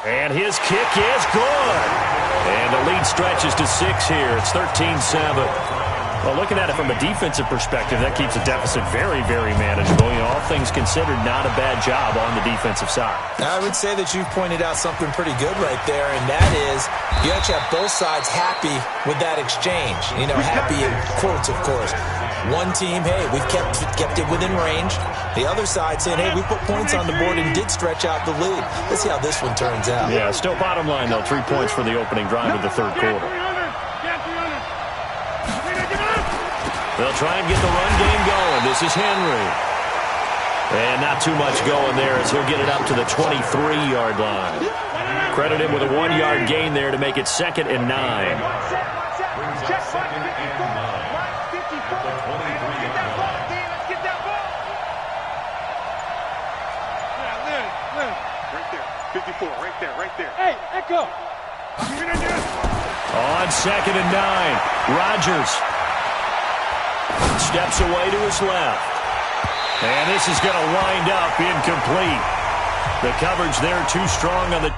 And his kick is good. And the lead stretches to 6 here. It's 13-7. Well, looking at it from a defensive perspective, that keeps the deficit very, very manageable. You know, all things considered, not a bad job on the defensive side. I would say that you've pointed out something pretty good right there, and that is you actually have both sides happy with that exchange. You know, happy in quotes, of course. One team, hey, we've kept it within range. The other side saying, hey, we put points on the board and did stretch out the lead. Let's see how this one turns out. Yeah, still bottom line, though, 3 points for the opening drive of the third quarter. They'll try and get the run game going. This is Henry. And not too much going there as he'll get it up to the 23-yard line. Credit him with a 1-yard gain there to make it 2nd and 9. Right there. Hey, Echo. On 2nd and 9, Rodgers steps away to his left. And this is going to wind up incomplete. The coverage there too strong on the...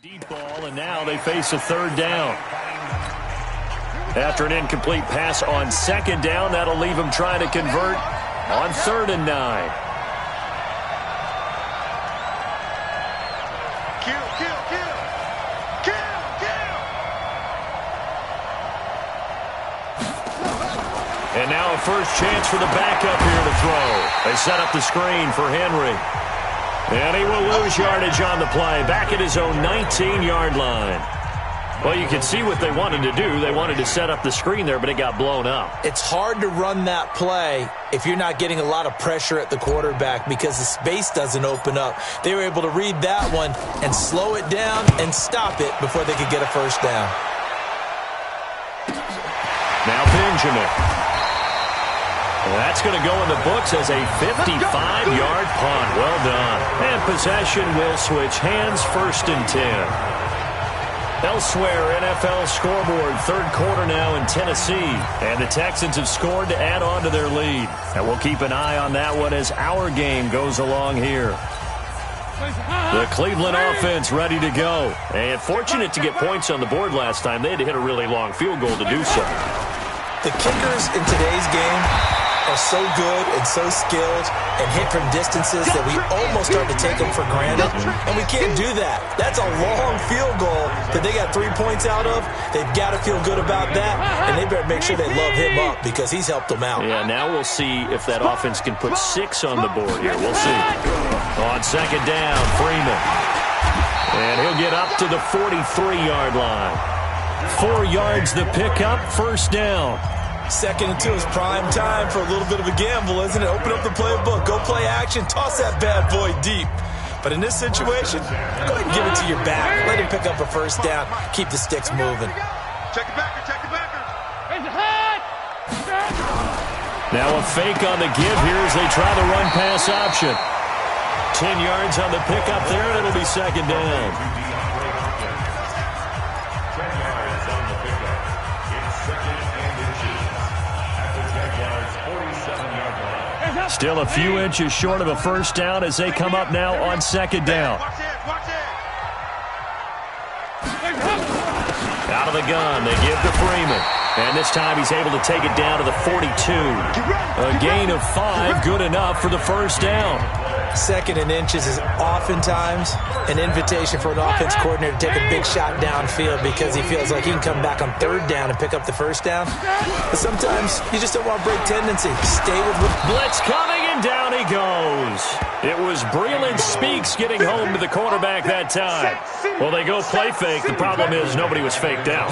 Deep ball, and now they face a 3rd down. After an incomplete pass on 2nd down, that'll leave them trying to convert on 3rd and 9. And now a first chance for the backup here to throw. They set up the screen for Henry. And he will lose yardage on the play, back at his own 19-yard line. Well, you can see what they wanted to do. They wanted to set up the screen there, but it got blown up. It's hard to run that play if you're not getting a lot of pressure at the quarterback because the space doesn't open up. They were able to read that one and slow it down and stop it before they could get a first down. Now Benjamin. That's going to go in the books as a 55-yard punt. Well done. And possession will switch hands, 1st and 10. Elsewhere, NFL scoreboard, 3rd quarter now in Tennessee. And the Texans have scored to add on to their lead. And we'll keep an eye on that one as our game goes along here. The Cleveland offense ready to go. And fortunate to get points on the board last time. They had to hit a really long field goal to do so. The kickers in today's game are so good and so skilled and hit from distances that we almost start to take them for granted, and we can't do that. That's a long field goal that they got 3 points out of. They've got to feel good about that, and they better make sure they love him up because he's helped them out. Yeah, now we'll see if that offense can put 6 on the board here. We'll see. On 2nd down, Freeman. And he'll get up to the 43-yard line. 4 yards the pickup, 1st down. 2nd and 2 is prime time for a little bit of a gamble, isn't it? Open up the playbook, go play action, toss that bad boy deep. But in this situation, go ahead and give it to your back. Let him pick up a first down. Keep the sticks moving. Check the backer, check the backer. Now a fake on the give here as they try the run-pass option. 10 yards on the pickup there, and it'll be second down. 10 yards on the pickup. It's second and inches at the Jaguars' 47-yard line. Still a few inches short of a first down as they come up now on second down. Out of the gun, they give to Freeman. And this time he's able to take it down to the 42. A gain of 5, good enough for the first down. Second and inches is oftentimes an invitation for an offense coordinator to take a big shot downfield because he feels like he can come back on third down and pick up the first down. But sometimes you just don't want to break tendency. Stay with blitz coming, and down he goes. It was Breland Speaks getting home to the quarterback that time. Well, they go play fake. The problem is nobody was faked out.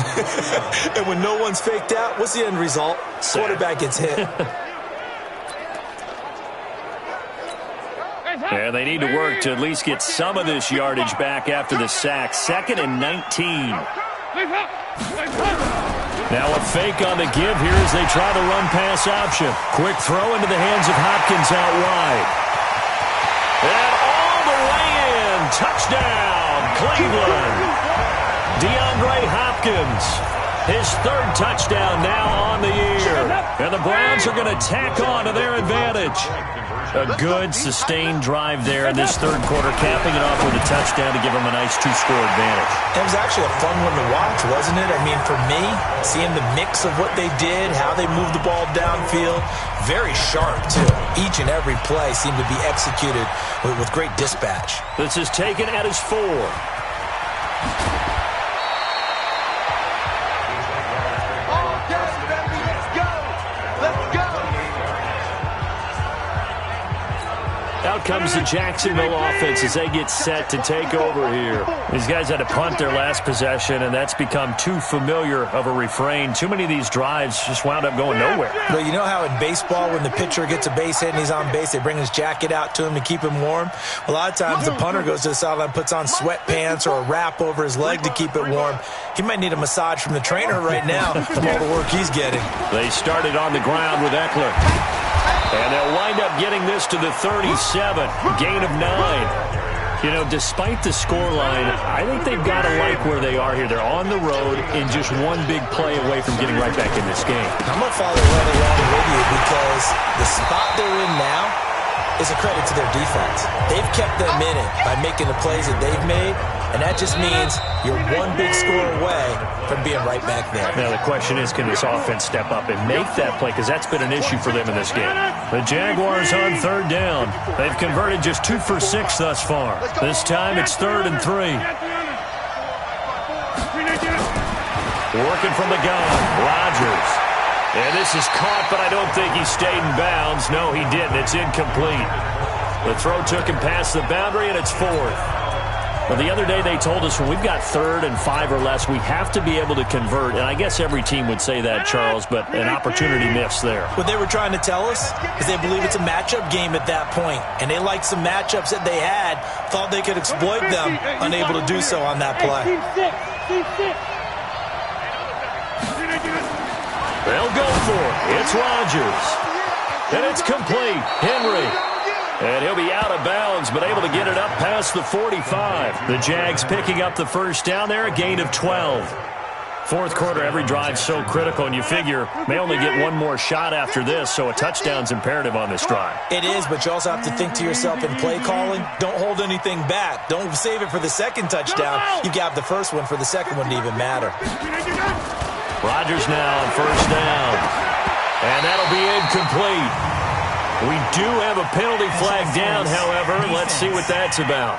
And when no one's faked out, what's the end result? Quarterback gets hit. And they need to work to at least get some of this yardage back after the sack. 2nd and 19. Now a fake on the give here as they try the run-pass option. Quick throw into the hands of Hopkins out wide. And all the way in. Touchdown, Cleveland. DeAndre Hopkins. His 3rd touchdown now on the year. And the Browns are going to tack on to their advantage. A good, sustained drive there in this 3rd quarter, capping it off with a touchdown to give them a nice 2-score advantage. It was actually a fun one to watch, wasn't it? I mean, for me, seeing the mix of what they did, how they moved the ball downfield, very sharp, too. Each and every play seemed to be executed with great dispatch. This is taken at his 4. Out comes the Jacksonville offense as they get set to take over here. These guys had to punt their last possession, and that's become too familiar of a refrain. Too many of these drives just wound up going nowhere. But you know how in baseball, when the pitcher gets a base hit and he's on base, they bring his jacket out to him to keep him warm? A lot of times the punter goes to the sideline, puts on sweatpants or a wrap over his leg to keep it warm. He might need a massage from the trainer right now from all the work he's getting. They started on the ground with Eckler. And they'll wind up getting this to the 37, gain of 9. You know, despite the scoreline, I think they've got to like where they are here. They're on the road in just one big play away from getting right back in this game. I'm going to follow right along with you because the spot they're in now is a credit to their defense. They've kept them in it by making the plays that they've made, and that just means you're one big score away from being right back there. Now the question is, can this offense step up and make that play? Because that's been an issue for them in this game. The Jaguars on 3rd down. They've converted just 2 for 6 thus far. This time it's 3rd and 3. Working from the gun, Rodgers. And this is caught, but I don't think he stayed in bounds. No, he didn't. It's incomplete. The throw took him past the boundary, and it's 4th. Well, the other day they told us when we've got 3rd and 5 or less, we have to be able to convert. And I guess every team would say that, Charles, but an opportunity missed there. What they were trying to tell us is they believe it's a matchup game at that point. And they liked some matchups that they had, thought they could exploit them, unable to do so on that play. They'll go for it. It's Rodgers. And it's complete. Henry. And he'll be out of bounds, but able to get it up past the 45. The Jags picking up the first down there, a gain of 12. 4th quarter, every drive so critical, and you figure may only get one more shot after this, so a touchdown's imperative on this drive. It is, but you also have to think to yourself in play calling, don't hold anything back. Don't save it for the 2nd touchdown. You got the first one for the 2nd one to even matter. Rodgers now on 1st down. And that'll be incomplete. We do have a penalty flag down, however. Let's see what that's about.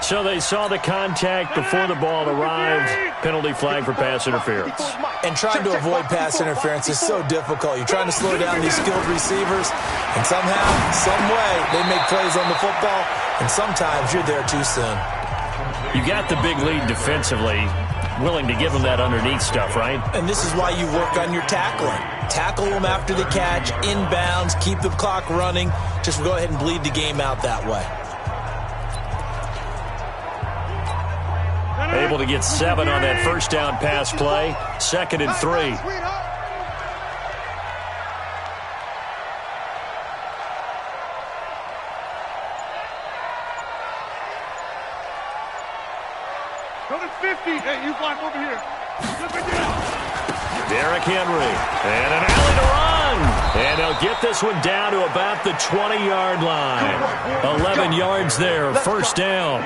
So they saw the contact before the ball arrived. Penalty flag for pass interference. And trying to avoid pass interference is so difficult. You're trying to slow down these skilled receivers, and somehow, some way, they make plays on the football, and sometimes you're there too soon. You got the big lead defensively. Willing to give them that underneath stuff, right? And this is why you work on your tackling. Tackle them after the catch, inbounds, keep the clock running. Just go ahead and bleed the game out that way. Able to get 7 on that first down pass play. 2nd and 3. Go to 50. Hey, you fly over here. Derrick Henry. And an alley to run. And they'll get this one down to about the 20-yard line. 11 yards there, first down.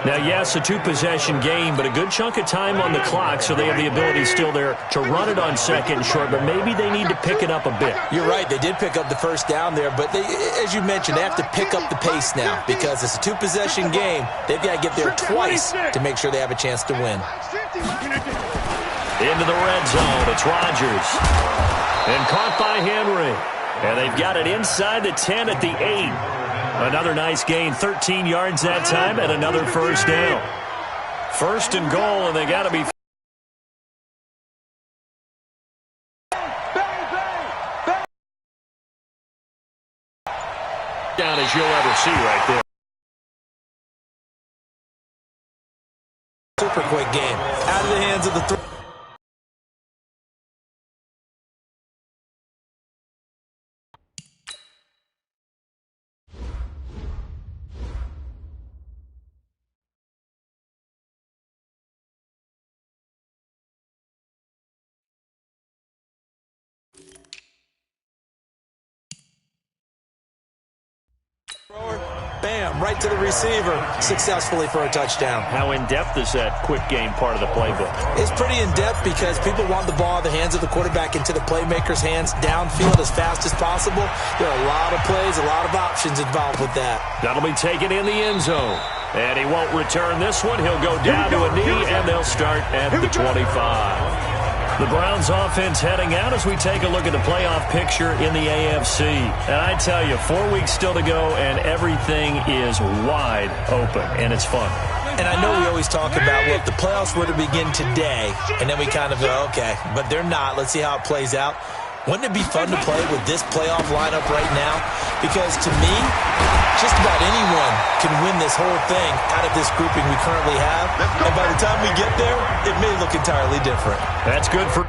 Now, yes, a two-possession game, but a good chunk of time on the clock, so they have the ability still there to run it on second and short, but maybe they need to pick it up a bit. You're right. They did pick up the first down there, but they, as you mentioned, they have to pick up the pace now because it's a two-possession game. They've got to get there twice to make sure they have a chance to win. Into the red zone. It's Rodgers. And caught by Henry. And they've got it inside the 10 at the 8. Another nice gain, 13 yards that time, and another first down. First and goal, and they got to be down as you'll ever see right there. Super quick game. Out of the hands of the three. Bam, right to the receiver, successfully for a touchdown. How in-depth is that quick game part of the playbook? It's pretty in-depth because people want the ball in the hands of the quarterback into the playmaker's hands downfield as fast as possible. There are a lot of plays, a lot of options involved with that. That'll be taken in the end zone. And he won't return this one. He'll go down to a knee, and they'll start at the 25. The Browns offense heading out as we take a look at the playoff picture in the AFC. And I tell you, 4 weeks still to go, and everything is wide open, and it's fun. And I know we always talk about, well, if the playoffs were to begin today, and then we kind of go, okay, but they're not. Let's see how it plays out. Wouldn't it be fun to play with this playoff lineup right now? Because to me, just about anyone can win this whole thing out of this grouping we currently have. And by the time we get there, it may look entirely different. That's good for...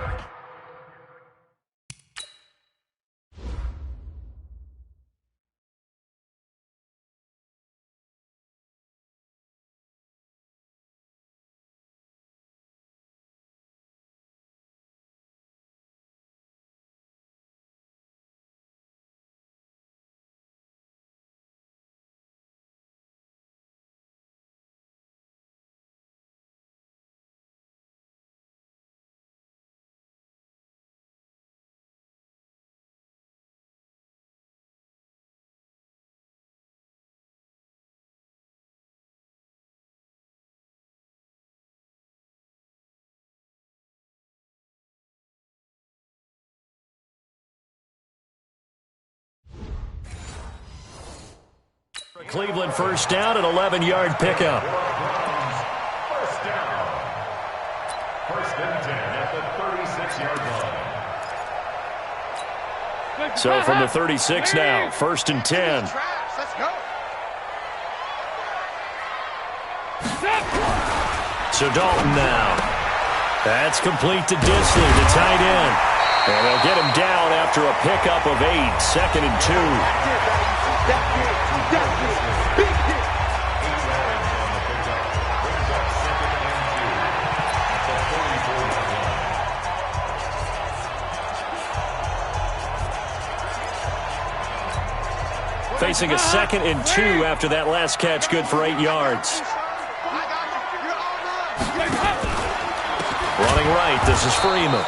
Cleveland first down, an 11-yard pickup. First down. First and 10 at the 36-yard line. So from the 36 now, first and 10. Let's go. So Dalton now. That's complete to Disley, the tight end. And they'll get him down after a pickup of 8, second and 2. Facing a second and 2 after that last catch, good for 8 yards. Running right, this is Freeman.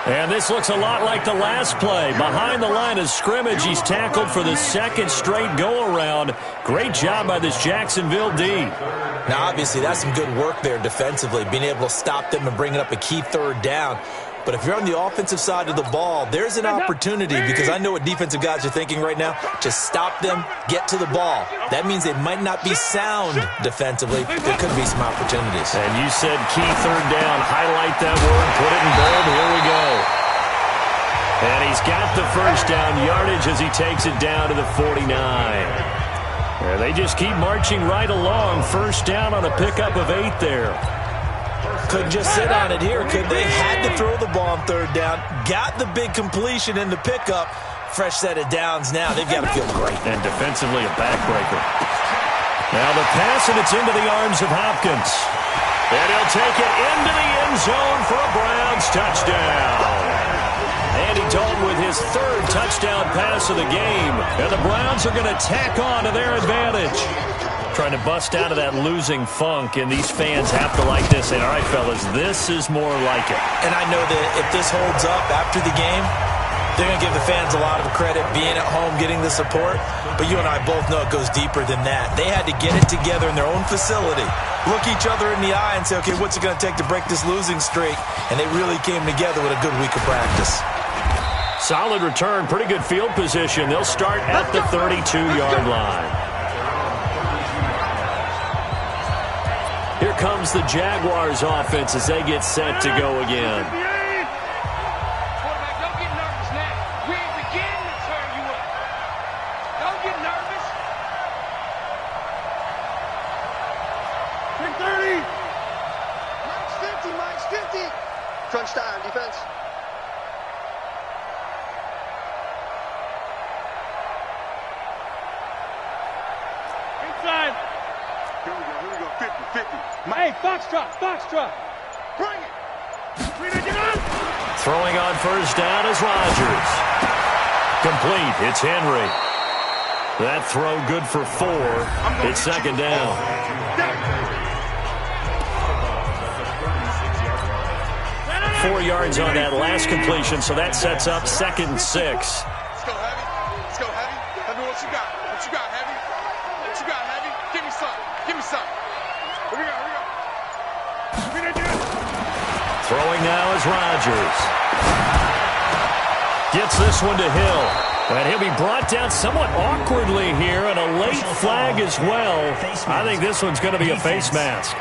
And this looks a lot like the last play. Behind the line of scrimmage, he's tackled for the second straight go-around. Great job by this Jacksonville D. Now, obviously, that's some good work there defensively, being able to stop them and bringing up a key third down. But if you're on the offensive side of the ball, there's an opportunity, because I know what defensive guys are thinking right now. Just stop them, get to the ball. That means they might not be sound defensively. There could be some opportunities. And you said key third down. Highlight that word, put it in bold. Here we go. And he's got the first down yardage as he takes it down to the 49. And they just keep marching right along. First down on a pickup of 8 there. Couldn't just sit on it here, could they? Had to throw the ball on third down. Got the big completion in the pickup. Fresh set of downs now. They've got to feel great. And defensively, a backbreaker. Now the pass, and it's into the arms of Hopkins. And he'll take it into the end zone for a Browns touchdown. Andy Dalton with his third touchdown pass of the game. And the Browns are going to tack on to their advantage. Trying to bust out of that losing funk, and these fans have to like this. And all right, fellas, this is more like it. And I know that if this holds up after the game, they're going to give the fans a lot of credit being at home, getting the support. But you and I both know it goes deeper than that. They had to get it together in their own facility, look each other in the eye and say, okay, what's it going to take to break this losing streak? And they really came together with a good week of practice. Solid return, pretty good field position. They'll start at the 32-yard line. Here comes the Jaguars offense as they get set to go again. Quarterback, don't get nervous now. We ain't beginning to turn you up. Don't get nervous. 10-30. Mike's 50. Crunch time, defense. Inside. Here we go. 50. Hey, Foxtrot. Bring it. Throwing on first down is Rodgers. Complete. It's Henry. That throw good for 4. It's second down. 4 yards on that last completion, so that sets up 2nd and 6. Let's go, Heavy. Tell me what you got. What you got, Heavy? Give me some. Here we go. Throwing now is Rodgers. Gets this one to Hill. And he'll be brought down somewhat awkwardly here, and a late flag as well. I think this one's going to be a face mask.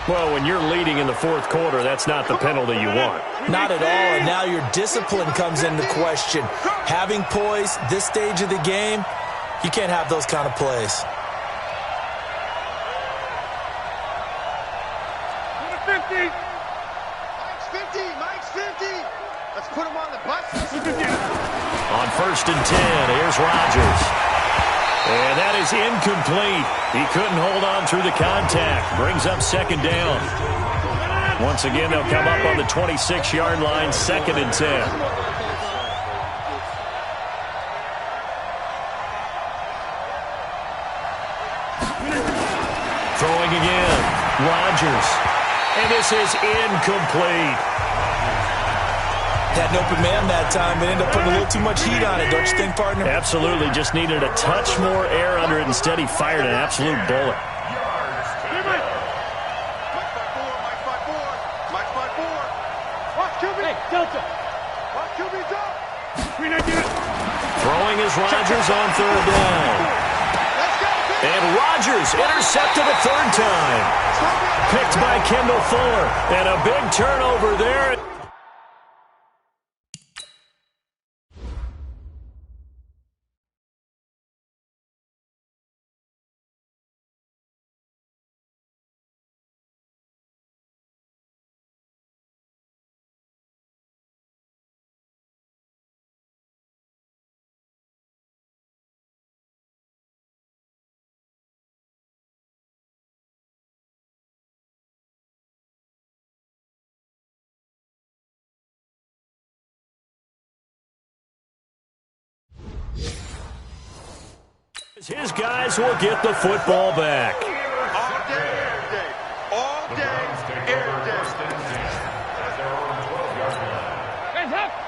Well, when you're leading in the 4th quarter, that's not the penalty you want. Not at all, and now your discipline comes into question. Having poise this stage of the game, you can't have those kind of plays. 50. Mike's 50. Let's put him on the bus. On 1st and 10, here's Rodgers. And that is incomplete. He couldn't hold on through the contact. Brings up 2nd down. Once again, they'll come up on the 26-yard line, 2nd and 10. Throwing again. Rodgers. And this is incomplete. Had an open man that time, but ended up putting a little too much heat on it, don't you think, partner? Absolutely. Just needed a touch more air under it. Instead, he fired an absolute bullet. Mike's by 4. Watch QB. Hey, Delta. Watch QB's up. Throwing is Rodgers on 3rd down. And Rodgers intercepted a 3rd time. Picked by Kendall Fuller. And a big turnover there. His guys will get the football back. All day, every day.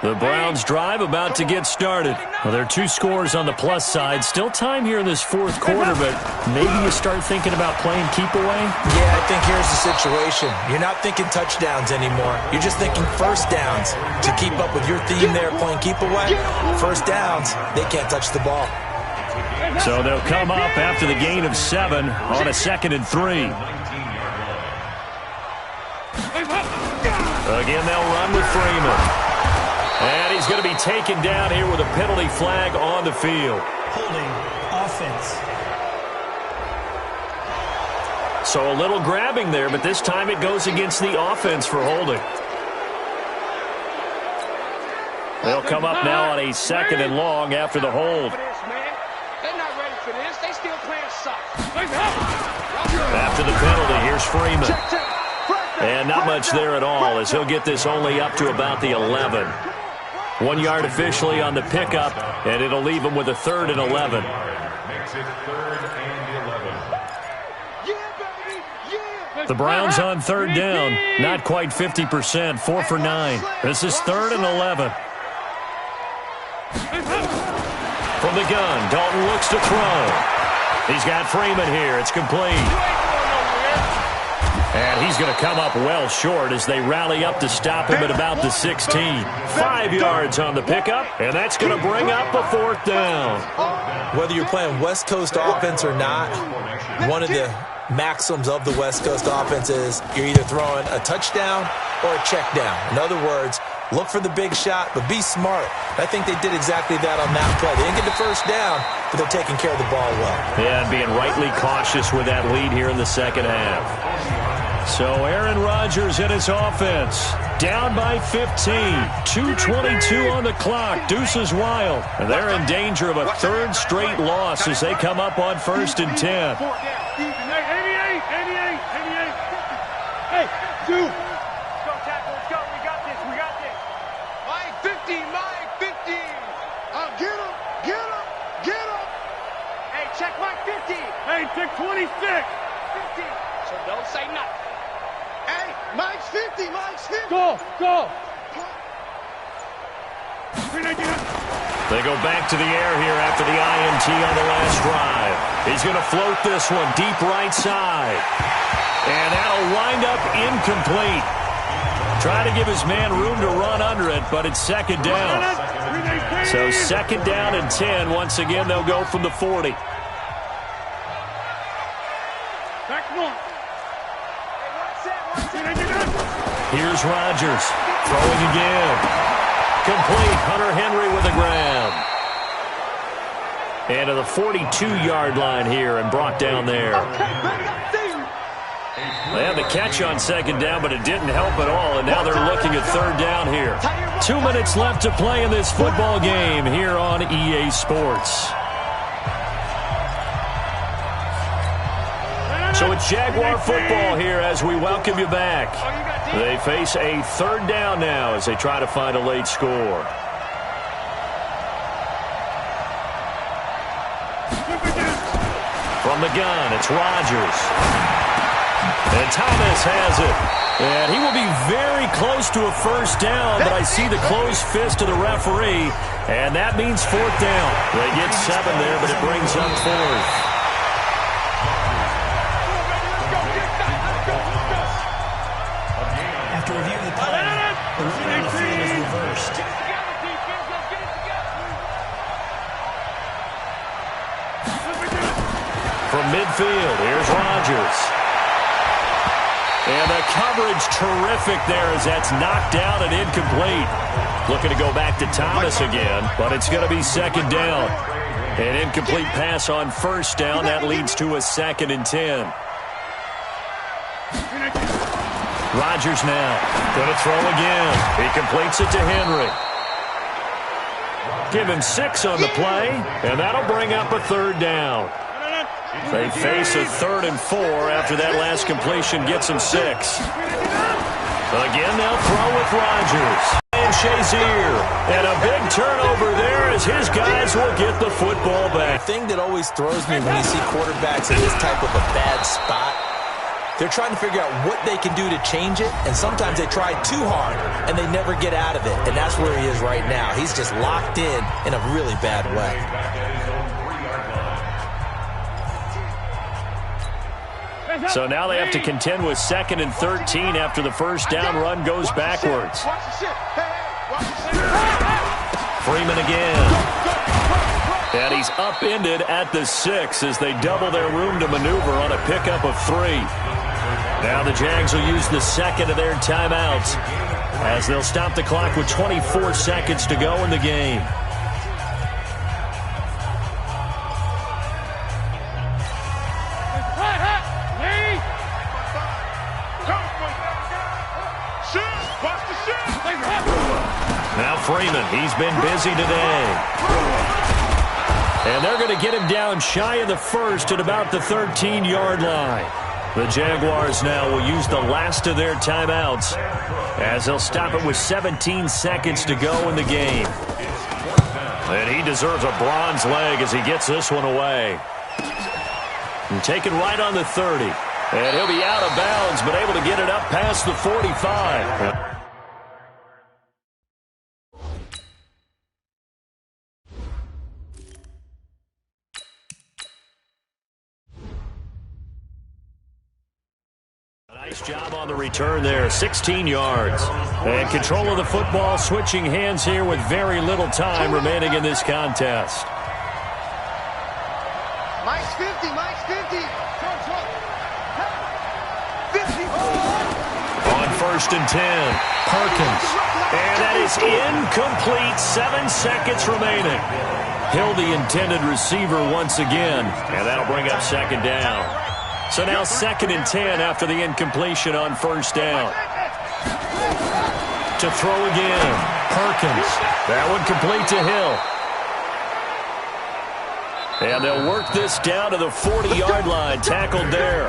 The Browns drive about to get started. Well, there are 2 scores on the plus side. Still time here in this 4th quarter, but maybe you start thinking about playing keep away? Yeah, I think here's the situation. You're not thinking touchdowns anymore. You're just thinking first downs. To keep up with your theme there, playing keep away, first downs, they can't touch the ball. So they'll come up after the gain of 7 on a 2nd and 3. Again, they'll run with Freeman. And he's going to be taken down here with a penalty flag on the field. Holding offense. So a little grabbing there, but this time it goes against the offense for holding. They'll come up now on a 2nd and long after the hold. They're not ready confidence. They still playing soft. After the penalty, here's Freeman. And not much there at all, as he'll get this only up to about the 11. 1 yard officially on the pickup, and it'll leave him with a 3rd and 11. Makes it 3rd and 11. The Browns on 3rd down. Not quite 50%, 4 for 9. This is 3rd and 11. From the gun, Dalton looks to throw. He's got Freeman here. It's complete. And he's going to come up well short as they rally up to stop him at about the 16. 5 yards on the pickup, and that's going to bring up a 4th down. Whether you're playing West Coast offense or not, one of the maxims of the West Coast offense is you're either throwing a touchdown or a check down. In other words, look for the big shot, but be smart. I think they did exactly that on that play. They didn't get the first down, but they're taking care of the ball well. Yeah, and being rightly cautious with that lead here in the second half. So Aaron Rodgers and his offense down by 15. 2:22 on the clock. Deuces wild. And they're in danger of a 3rd straight loss as they come up on 1st and 10. 88. Hey, dude. Check Mike 50. Hey, check 26. 50. So don't say nothing. Hey, Mike's 50. Mike's 50. Go. They go back to the air here after the INT on the last drive. He's going to float this one deep right side. And that'll wind up incomplete. Try to give his man room to run under it, but it's 2nd down. So 2nd down and 10. Once again, they'll go from the 40. Here's Rodgers throwing again. Complete. Hunter Henry with a grab. And to the 42-yard line here and brought down there. They had the catch on 2nd down, but it didn't help at all, and now they're looking at 3rd down here. 2 minutes left to play in this football game here on EA Sports. So it's Jaguar football here as we welcome you back. They face a 3rd down now as they try to find a late score. From the gun, it's Rodgers. And Thomas has it. And he will be very close to a 1st down, but I see the closed fist of the referee, and that means 4th down. They get 7 there, but it brings up 4th. After reviewing the play, the rule on the field is reversed. From midfield, here's Rodgers. And the coverage terrific there as that's knocked down and incomplete. Looking to go back to Thomas again, but it's going to be 2nd down. An incomplete pass on 1st down. That leads to a 2nd and 10. Rodgers now going to throw again. He completes it to Henry. Give him 6 on the play, and that'll bring up a 3rd down. They face a 3rd and 4 after that last completion gets them 6. Again, they'll throw with Rodgers. And Shazier. And a big turnover there as his guys will get the football back. The thing that always throws me when you see quarterbacks in this type of a bad spot, they're trying to figure out what they can do to change it, and sometimes they try too hard, and they never get out of it, and that's where he is right now. He's just locked in a really bad way. So now they have to contend with 2nd and 13 after the 1st down run goes backwards. Freeman again. And he's upended at the 6 as they double their room to maneuver on a pickup of 3. Now the Jags will use the 2nd of their timeouts as they'll stop the clock with 24 seconds to go in the game. Now Freeman, he's been busy today. And they're going to get him down shy of the first at about the 13-yard line. The Jaguars now will use the last of their timeouts as they'll stop it with 17 seconds to go in the game. And he deserves a bronze leg as he gets this one away. And taken right on the 30. And he'll be out of bounds, but able to get it up past the 45. Nice job on the return there, 16 yards. And control of the football, switching hands here with very little time remaining in this contest. Mike's 50, Mike's 50. 50. On 1st and 10, Perkins. And that is incomplete, 7 seconds remaining. Hill, the intended receiver once again, and that'll bring up 2nd down. So now 2nd and 10 after the incompletion on 1st down. To throw again, Perkins. That one complete to Hill. And they'll work this down to the 40-yard line, tackled there.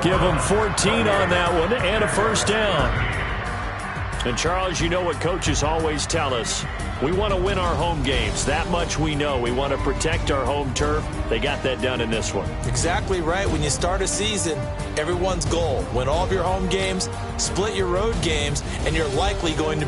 Give them 14 on that one and a 1st down. And, Charles, you know what coaches always tell us. We want to win our home games. That much we know. We want to protect our home turf. They got that done in this one. Exactly right. When you start a season, everyone's goal, win all of your home games, split your road games, and you're likely going to